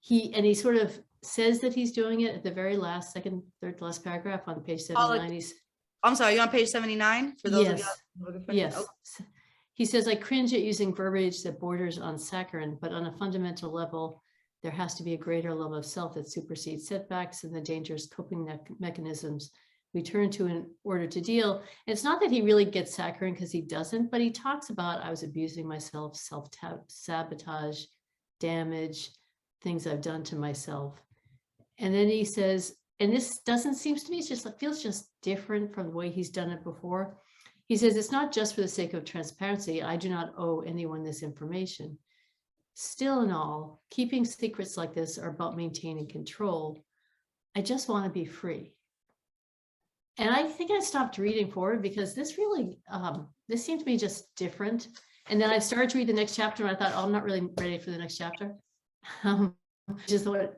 Speaker 13: he sort of says that he's doing it at the very last, third to last paragraph on page 79.
Speaker 1: I'm sorry, you're on page 79 for those of you.
Speaker 13: Yes. Okay. He says, I cringe at using verbiage that borders on saccharine, but on a fundamental level, there has to be a greater love of self that supersedes setbacks and the dangerous coping mechanisms we turn to in order to deal. And it's not that he really gets saccharine, because he doesn't, but he talks about, I was abusing myself, self-sabotage, damage, things I've done to myself. And then he says, and this seems to me, it feels just different from the way he's done it before. He says, it's not just for the sake of transparency. I do not owe anyone this information. Still in all, keeping secrets like this are about maintaining control. I just want to be free. And I think I stopped reading forward because this really, this seemed to me just different. And then I started to read the next chapter and I thought, oh, I'm not really ready for the next chapter. And then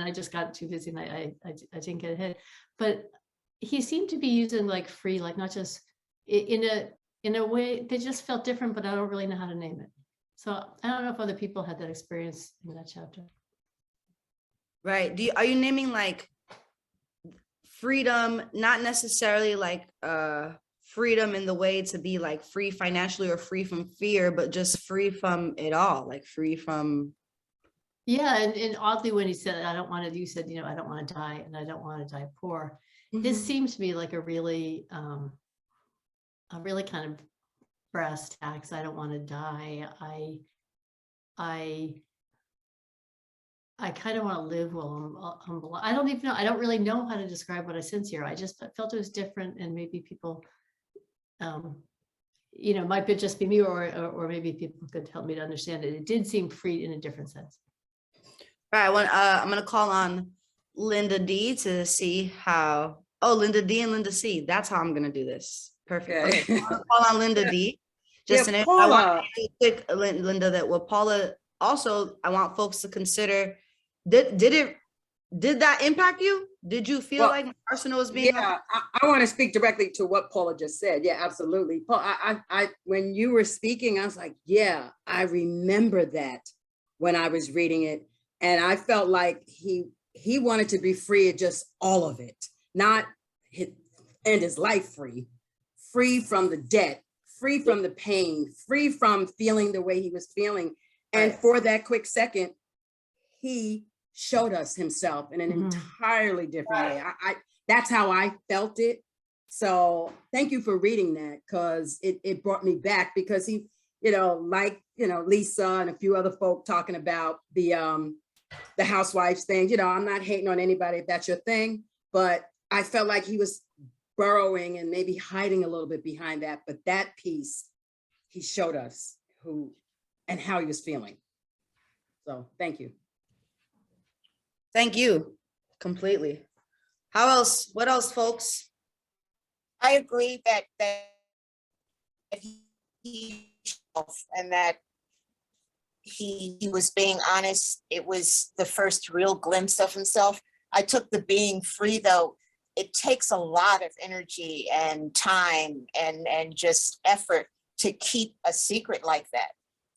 Speaker 13: I just got too busy and I didn't get ahead. But he seemed to be using like free, like not just in a way that just felt different, but I don't really know how to name it. So I don't know if other people had that experience in that chapter.
Speaker 1: Right. Are you naming like freedom, not necessarily like freedom in the way to be like free financially or free from fear, but just free from it all, like free from.
Speaker 13: Yeah. And oddly, when he said, I don't want to, you said, I don't want to die and I don't want to die poor. Mm-hmm. This seems to be like a really kind of brass tacks. I don't want to die. I kind of want to live while I'm alive. I don't even know. I don't really know how to describe what I sense here. I just felt it was different, and maybe people, might just be me, or maybe people could help me to understand it. It did seem free in a different sense.
Speaker 1: All right, I'm going to call on Linda D to see how. Oh, Linda D and Linda C. That's how I'm going to do this. Perfect. Okay. I'm going to call on Linda D Just
Speaker 8: Yeah,
Speaker 1: an, I want
Speaker 8: Paula.
Speaker 1: to quick, Linda, that what Paula also, I want folks to consider, did that impact you? Did you feel
Speaker 8: Well,
Speaker 1: like Arceneaux was being?
Speaker 8: Yeah, I want to speak directly to what Paula just said. Yeah, absolutely. Paul, when you were speaking, I was like, yeah, I remember that when I was reading it, and I felt like he wanted to be free of just all of it, not end his life free from the debt, free from the pain, free from feeling the way he was feeling, and for that quick second, he showed us himself in an entirely different way. That's how I felt it. So thank you for reading that, because it brought me back, because he, Lisa and a few other folk talking about the housewives thing. I'm not hating on anybody if that's your thing, but I felt like he was burrowing and maybe hiding a little bit behind that. But that piece, he showed us who and how he was feeling. So thank you.
Speaker 1: Thank you, completely. How else? What else, folks?
Speaker 10: I agree that he and that he was being honest. It was the first real glimpse of himself. I took the being free, though. It takes a lot of energy and time and just effort to keep a secret like that,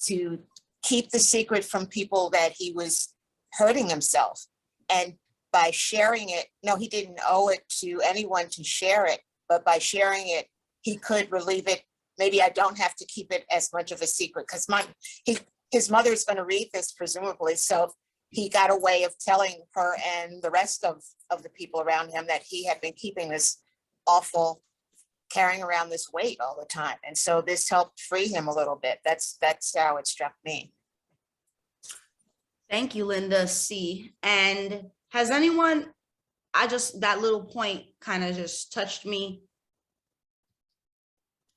Speaker 10: to keep the secret from people that he was hurting himself. And by sharing it, no, he didn't owe it to anyone to share it, but by sharing it, he could relieve it. Maybe I don't have to keep it as much of a secret, because his mother's going to read this, presumably. So he got a way of telling her and the rest of the people around him that he had been keeping this awful, carrying around this weight all the time. And so this helped free him a little bit. That's how it struck me.
Speaker 1: Thank you, Linda C. And has anyone, that little point kind of just touched me.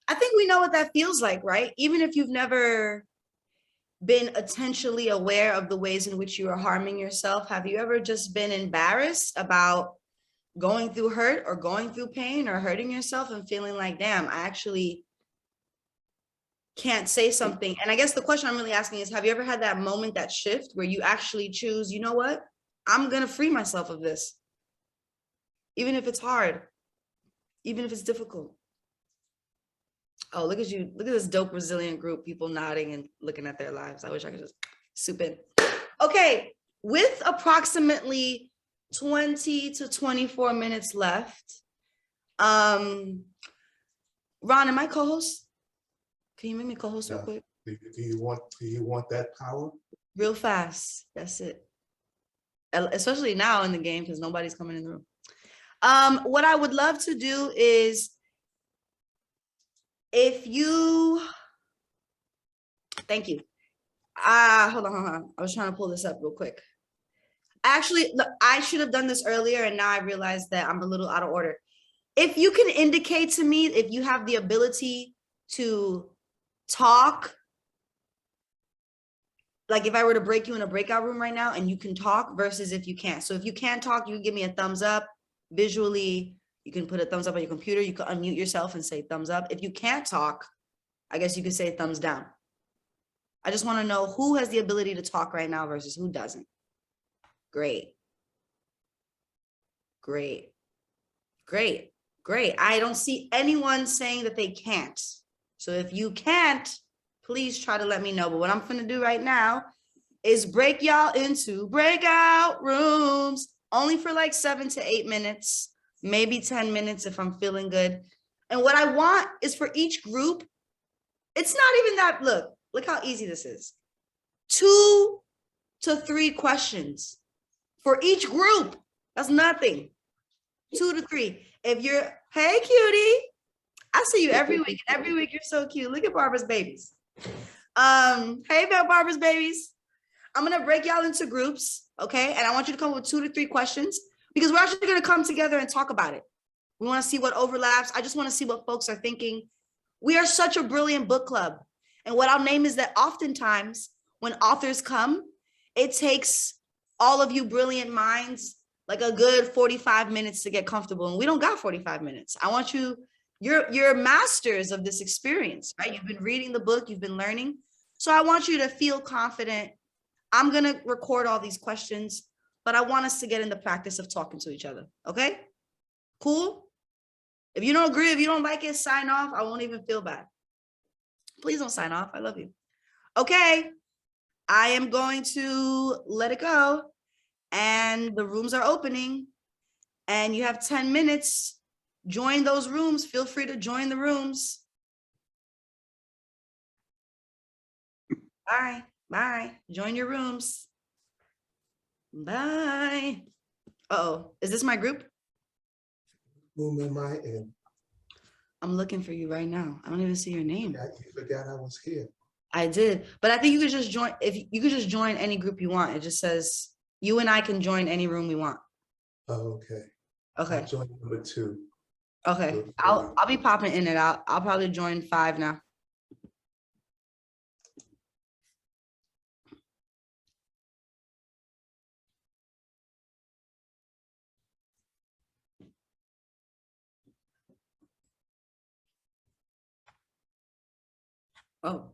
Speaker 1: I think we know what that feels like, right? Even if you've never been intentionally aware of the ways in which you are harming yourself, have you ever just been embarrassed about going through hurt or going through pain or hurting yourself and feeling like, damn, I actually can't say something? And I guess the question I'm really asking is, have you ever had that moment, that shift where you actually choose, you know what, I'm gonna free myself of this, even if it's hard, even if it's difficult? Oh, look at you. Look at this dope resilient group, people nodding and looking at their lives. I wish I could just soup in. Okay, with approximately 20 to 24 minutes left, Ron, am I co-host? Can you make me co-host real quick?
Speaker 3: Do you want that power?
Speaker 1: Real fast, that's it. Especially now in the game, because nobody's coming in the room. What I would love to do is, if you, thank you. Hold on. I was trying to pull this up real quick. Actually, look, I should have done this earlier, and now I realize that I'm a little out of order. If you can indicate to me if you have the ability to talk, like if I were to break you in a breakout room right now and you can talk, versus if you can't. So if you can't talk, you can give me a thumbs up visually. You can put a thumbs up on your computer. You can unmute yourself and say thumbs up. If you can't talk, I guess you could say thumbs down. I just want to know who has the ability to talk right now versus who doesn't. Great. Great. Great. Great. I don't see anyone saying that they can't. So if you can't, please try to let me know. But what I'm going to do right now is break y'all into breakout rooms, only for like 7 to 8 minutes. Maybe 10 minutes if I'm feeling good. And what I want is for each group, it's not even that, look how easy this is. 2 to 3 questions for each group. That's nothing. 2 to 3. If you're, hey cutie, I see you every week. Every week you're so cute. Look at Barbara's babies. Hey Barbara's babies. I'm gonna break y'all into groups, okay? And I want you to come with 2 to 3 questions, because we're actually going to come together and talk about it. We want to see what overlaps. I just want to see what folks are thinking. We are such a brilliant book club. And what I'll name is that oftentimes when authors come, it takes all of you brilliant minds like a good 45 minutes to get comfortable. And we don't got 45 minutes. I want you you're masters of this experience, right? You've been reading the book, you've been learning. So I want you to feel confident. I'm going to record all these questions, but I want us to get in the practice of talking to each other. Okay? Cool? If you don't agree, if you don't like it, sign off. I won't even feel bad. Please don't sign off. I love you. Okay. I am going to let it go. And the rooms are opening. And you have 10 minutes. Join those rooms. Feel free to join the rooms. Bye. Bye. Join your rooms. Bye. Uh-oh. Is this my group?
Speaker 3: Whom am I in?
Speaker 1: I'm looking for you right now. I don't even see your name.
Speaker 3: Yeah, you forgot I was here.
Speaker 1: I did, but I think you could just join. If you could just join any group you want. It just says you and I can join any room we want.
Speaker 3: Oh, okay.
Speaker 1: Okay.
Speaker 3: I'll join number 2.
Speaker 1: Okay. I'll be popping in and out. I'll probably join 5 now. Oh.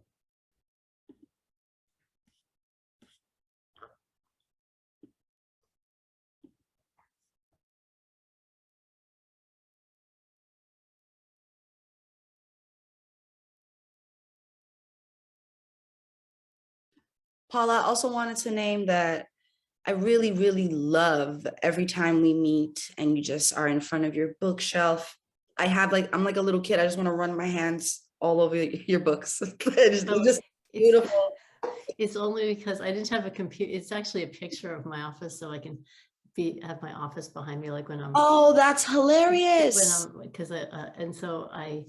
Speaker 1: Paula, I also wanted to name that I really, really love every time we meet and you just are in front of your bookshelf. I'm like a little kid. I just want to run my hands all over your books. It's just beautiful.
Speaker 13: It's only because I didn't have a computer. It's actually a picture of my office, so I can have my office behind me, like when I'm.
Speaker 1: Oh, that's hilarious.
Speaker 13: Because and so I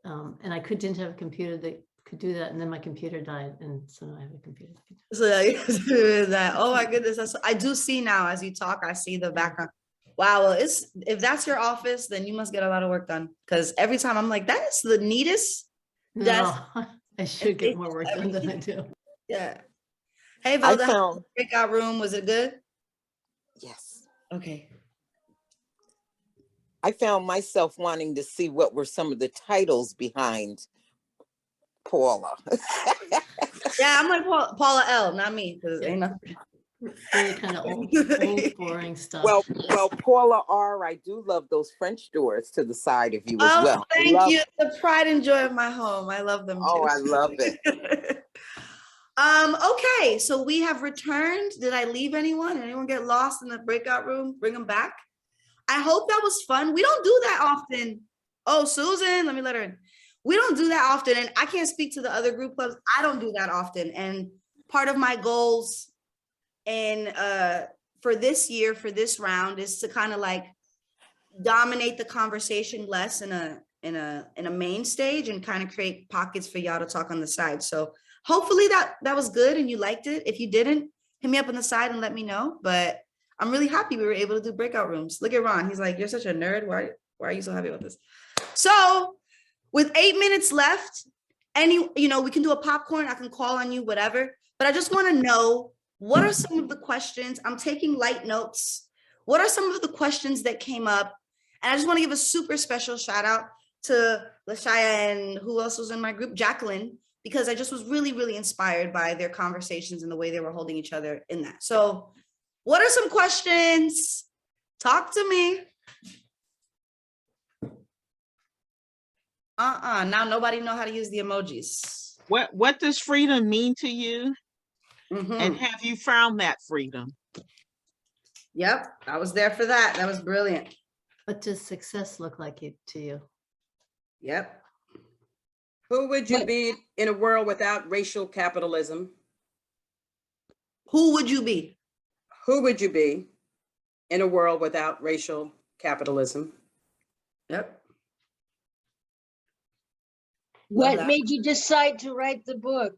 Speaker 13: didn't have a computer that could do that, and then my computer died, and so now I have a computer.
Speaker 1: So that, oh my goodness, I do see now as you talk, I see the background. Wow, well, if that's your office, then you must get a lot of work done. Because every time I'm like, that's the neatest.
Speaker 13: No, I should get more work done than I do.
Speaker 1: Yeah. Hey, Velda, breakout room, was it good?
Speaker 12: Yes.
Speaker 1: Okay.
Speaker 12: I found myself wanting to see what were some of the titles behind Paula.
Speaker 1: Yeah, I'm like Paula L, not me, because ain't nothing.
Speaker 13: Really kind of old, boring stuff.
Speaker 12: Well, Paula R, I do love those French doors to the side of you as well.
Speaker 1: Thank you. The pride and joy of my home. I love them too.
Speaker 12: Oh, I love it.
Speaker 1: Okay, so we have returned. Did I leave anyone? Did anyone get lost in the breakout room? Bring them back. I hope that was fun. We don't do that often. Oh, Susan, let me let her in. We don't do that often. And I can't speak to the other group clubs. I don't do that often. And part of my goals for this year, for this round, is to kind of like dominate the conversation less in a main stage and kind of create pockets for y'all to talk on the side. So hopefully that was good and you liked it. If you didn't, hit me up on the side and let me know. But I'm really happy we were able to do breakout rooms. Look at Ron. He's like, you're such a nerd. Why are you so happy about this? So with 8 minutes left, we can do a popcorn. I can call on you, whatever. But I just want to know, what are some of the questions? I'm taking light notes. What are some of the questions that came up? And I just want to give a super special shout out to Lashaya and who else was in my group, Jacqueline, because I just was really, really inspired by their conversations and the way they were holding each other in that. So what are some questions? Talk to me. Now nobody know how to use the emojis.
Speaker 7: What does freedom mean to you? And have you found that freedom?
Speaker 1: Yep, I was there for that. That was brilliant.
Speaker 13: What does success look like to you?
Speaker 1: Yep.
Speaker 8: Who would you be in a world without racial capitalism?
Speaker 1: Who would you be?
Speaker 8: Who would you be in a world without racial capitalism?
Speaker 1: Yep.
Speaker 9: What made you decide to write the book?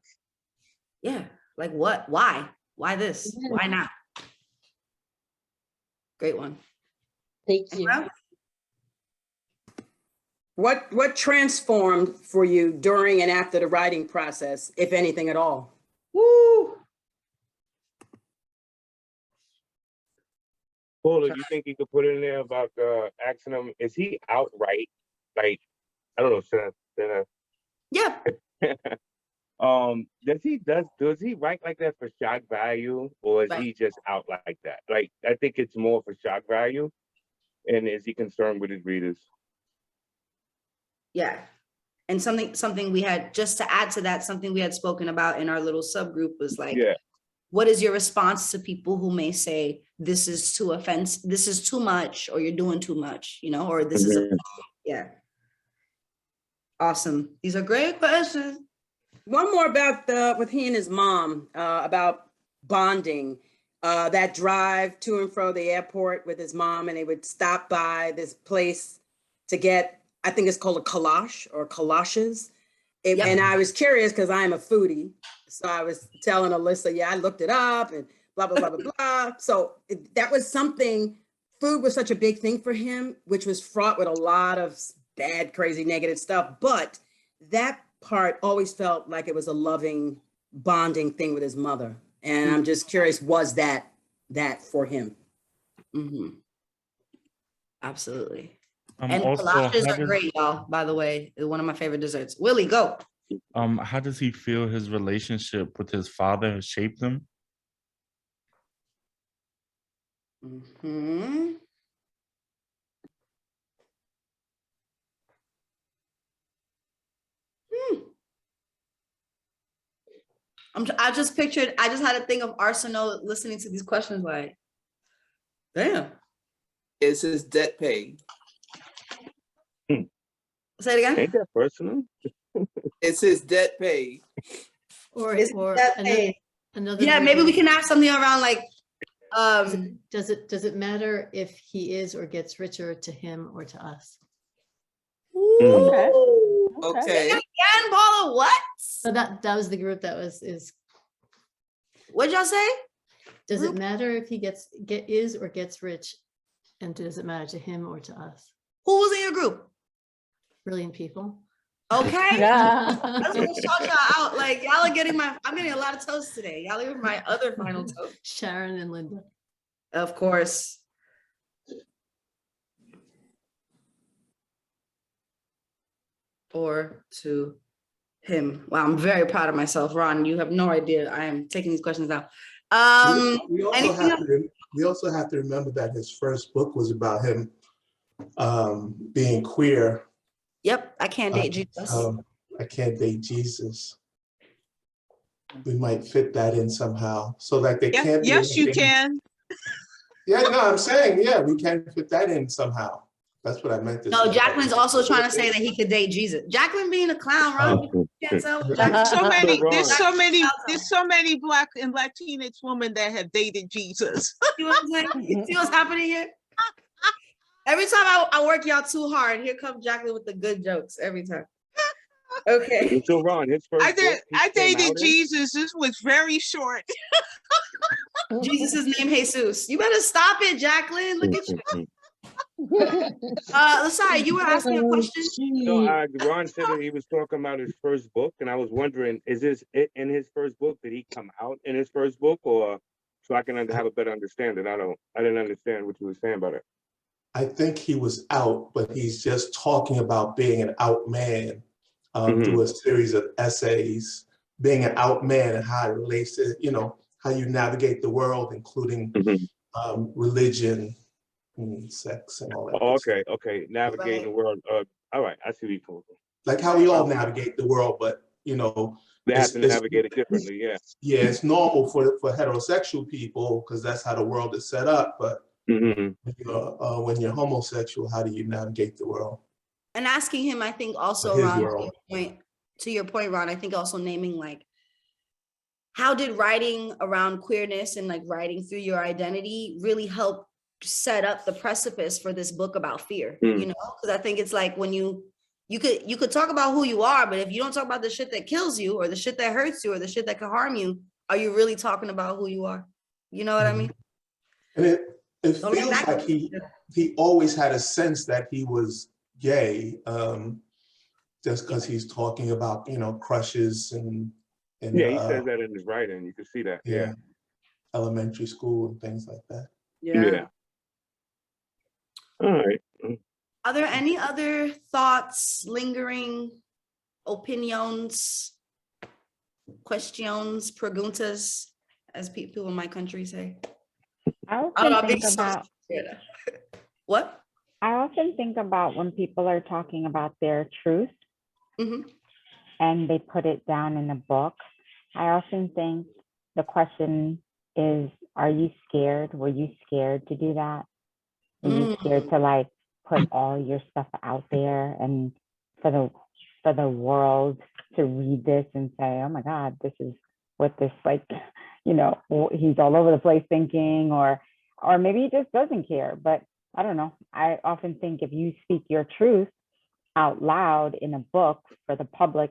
Speaker 1: Yeah, like what? Why? Why this? Why not? Great one.
Speaker 9: Thank you.
Speaker 8: What transformed for you during and after the writing process, if anything at all?
Speaker 1: Woo!
Speaker 11: Paula, you think you could put in there about asking him, is he outright like I don't know, should
Speaker 1: Yeah.
Speaker 11: Does he write like that for shock value, or is he just out like that? Like, I think it's more for shock value. And is he concerned with his readers?
Speaker 1: Yeah. And something we had, just to add to that, something we had spoken about in our little subgroup was like, what is your response to people who may say this is too offensive, this is too much, or you're doing too much, you know, or this is a, yeah. Awesome. These are great questions.
Speaker 8: One more about with he and his mom, about bonding, that drive to and fro the airport with his mom, and they would stop by this place to get, I think it's called a kolache or kolaches. And I was curious because I am a foodie. So I was telling Alyssa, yeah, I looked it up and blah, blah, blah, blah, blah. So that was something, food was such a big thing for him, which was fraught with a lot of bad, crazy, negative stuff. But that part always felt like it was a loving, bonding thing with his mother. And I'm just curious, was that for him?
Speaker 1: Mm-hmm. Absolutely.
Speaker 2: And
Speaker 1: kolaches are great, y'all, by the way. They're one of my favorite desserts. Willie, go.
Speaker 2: How does he feel his relationship with his father has shaped him?
Speaker 1: Mm-hmm. I just had a thing of Arceneaux listening to these questions like, damn.
Speaker 14: Is his debt paid?
Speaker 1: Say it again.
Speaker 11: Ain't that personal?
Speaker 14: Is his debt paid?
Speaker 13: Or another
Speaker 1: yeah, maybe we can have something around like,
Speaker 13: does it matter if he is or gets richer to him or to us?
Speaker 14: Okay.
Speaker 1: Again, Paula, what?
Speaker 13: So that was the group that is.
Speaker 1: What'd y'all say?
Speaker 13: Does it matter if he is or gets rich, and does it matter to him or to us?
Speaker 1: Who was in your group?
Speaker 13: Brilliant people.
Speaker 1: Okay. I was gonna shout y'all out. Like y'all are getting I'm getting a lot of toast today. Y'all are my other final toast.
Speaker 13: Sharon and Linda.
Speaker 1: Of course. Or to him. Wow, I'm very proud of myself. Ron, you have no idea. I am taking these questions out.
Speaker 3: We also have to remember that his first book was about him being queer.
Speaker 1: Yep, I Can't Date Jesus.
Speaker 3: I Can't Date Jesus. We might fit that in somehow so that they can't be
Speaker 7: Yes, you
Speaker 3: anything.
Speaker 7: can.
Speaker 3: Yeah, no, I'm saying, yeah, we can fit that in somehow. That's what I meant to say.
Speaker 1: No, Jacqueline's also trying to say that he could date Jesus. Jacqueline being a clown, Ron. You can't tell.
Speaker 7: There's so many Black and Latinx women that have dated Jesus.
Speaker 1: See what I'm saying? You see what's happening here? Every time I work y'all too hard, here comes Jacqueline with the good jokes every time. Okay.
Speaker 11: So Ron, his first
Speaker 7: I dated Jesus. This was very short.
Speaker 1: Jesus' name Jesus. You better stop it, Jacqueline. Look at you. Lasai, you were asking a question.
Speaker 11: No, Ron said that he was talking about his first book, and I was wondering, is this in his first book? Did he come out in his first book, or so I can have a better understanding? I didn't understand what you were saying about it.
Speaker 3: I think he was out, but he's just talking about being an out man through a series of essays, being an out man and how it relates to, how you navigate the world, including religion, and sex, and all that.
Speaker 11: Oh, okay. Navigating the world. All right, I see what you're talking about.
Speaker 3: Like how we all navigate the world, but
Speaker 11: they have to navigate it differently. Yeah.
Speaker 3: Yeah, it's normal for heterosexual people because that's how the world is set up. But when you're homosexual, how do you navigate the world?
Speaker 1: And asking him, I think also, Ron, to your point, Ron, I think also naming like, how did writing around queerness and like writing through your identity really help set up the precipice for this book about fear? Because I think it's like when you could talk about who you are, but if you don't talk about the shit that kills you or the shit that hurts you or the shit that can harm you, are you really talking about who you are? You know what I mean?
Speaker 3: And it feels like he always had a sense that he was gay, just because he's talking about crushes and
Speaker 11: yeah, he says that in his writing. You can see that. Yeah.
Speaker 3: Elementary school and things like that.
Speaker 11: Yeah. All right.
Speaker 1: Are there any other thoughts, lingering opinions, questions, preguntas, as people in my country say?
Speaker 6: I
Speaker 1: I don't know, I'm
Speaker 6: often
Speaker 1: being
Speaker 6: think
Speaker 1: so
Speaker 6: about
Speaker 1: scared. What?
Speaker 6: I often think about when people are talking about their truth
Speaker 1: Mhm.
Speaker 6: and they put it down in a book. I often think the question is, are you scared? Were you scared to do that? Were you scared to like put all your stuff out there and for the world to read this and say, oh my God, this is what this like, you know, he's all over the place thinking, or maybe he just doesn't care. But I don't know. I often think if you speak your truth out loud in a book for the public,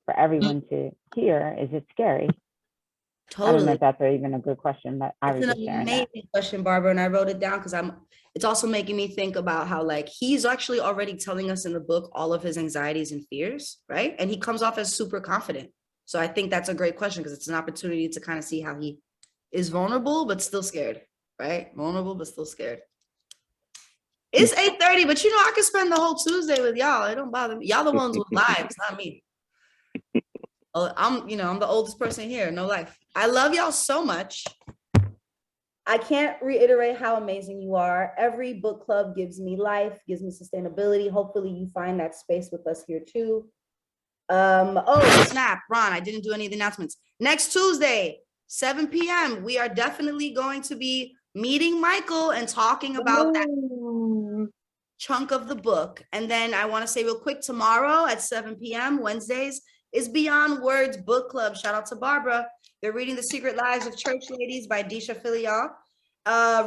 Speaker 6: for everyone to hear, is it scary? I don't know
Speaker 1: Totally.
Speaker 6: if that's even a good question, but I was
Speaker 1: It's
Speaker 6: just
Speaker 1: an
Speaker 6: sharing that.
Speaker 1: amazing question, Barbara, and I wrote it down because it's also making me think about how like he's actually already telling us in the book all of his anxieties and fears, right? And he comes off as super confident. So I think that's a great question because it's an opportunity to kind of see how he is vulnerable but still scared, right? Vulnerable but still scared. It's 8:30, but you know I could spend the whole Tuesday with y'all. It don't bother me. Y'all the ones with lives, not me. Oh, I'm the oldest person here, no life. I love y'all so much. I can't reiterate how amazing you are. Every book club gives me life, gives me sustainability. Hopefully you find that space with us here too. Oh, snap, Ron, I didn't do any of the announcements. Next Tuesday, 7 p.m., we are definitely going to be meeting Michael and talking about that chunk of the book. And then I want to say real quick, tomorrow at 7 p.m., Wednesdays, is Beyond Words Book Club. Shout out to Barbara. They're reading The Secret Lives of Church Ladies by Disha Filial.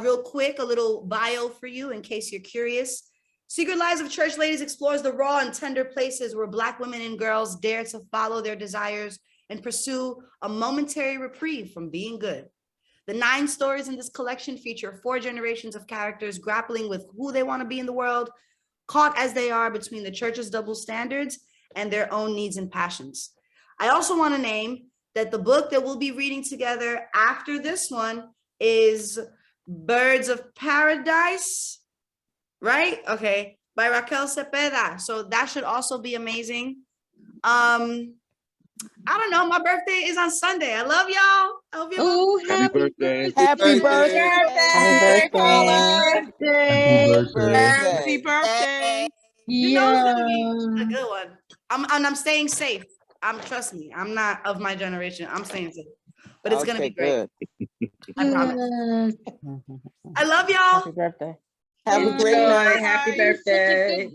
Speaker 1: Real quick, a little bio for you in case you're curious. Secret Lives of Church Ladies explores the raw and tender places where Black women and girls dare to follow their desires and pursue a momentary reprieve from being good. The 9 stories in this collection feature 4 generations of characters grappling with who they want to be in the world, caught as they are between the church's double standards and their own needs and passions. I also want to name that the book that we'll be reading together after this one is Birds of Paradise, right? Okay, by Raquel Cepeda. So that should also be amazing. I don't know. My birthday is on Sunday. I love y'all. I hope
Speaker 7: Oh,
Speaker 11: Happy birthday.
Speaker 12: Happy birthday.
Speaker 6: Happy birthday.
Speaker 7: Happy birthday.
Speaker 1: You know it's gonna be
Speaker 9: Yeah.
Speaker 1: a good one. I'm staying safe. Trust me, I'm not of my generation. I'm staying safe. But it's gonna be great.
Speaker 12: Good.
Speaker 1: I promise. I love y'all.
Speaker 6: Happy birthday.
Speaker 12: Have a great night.
Speaker 9: Happy birthday.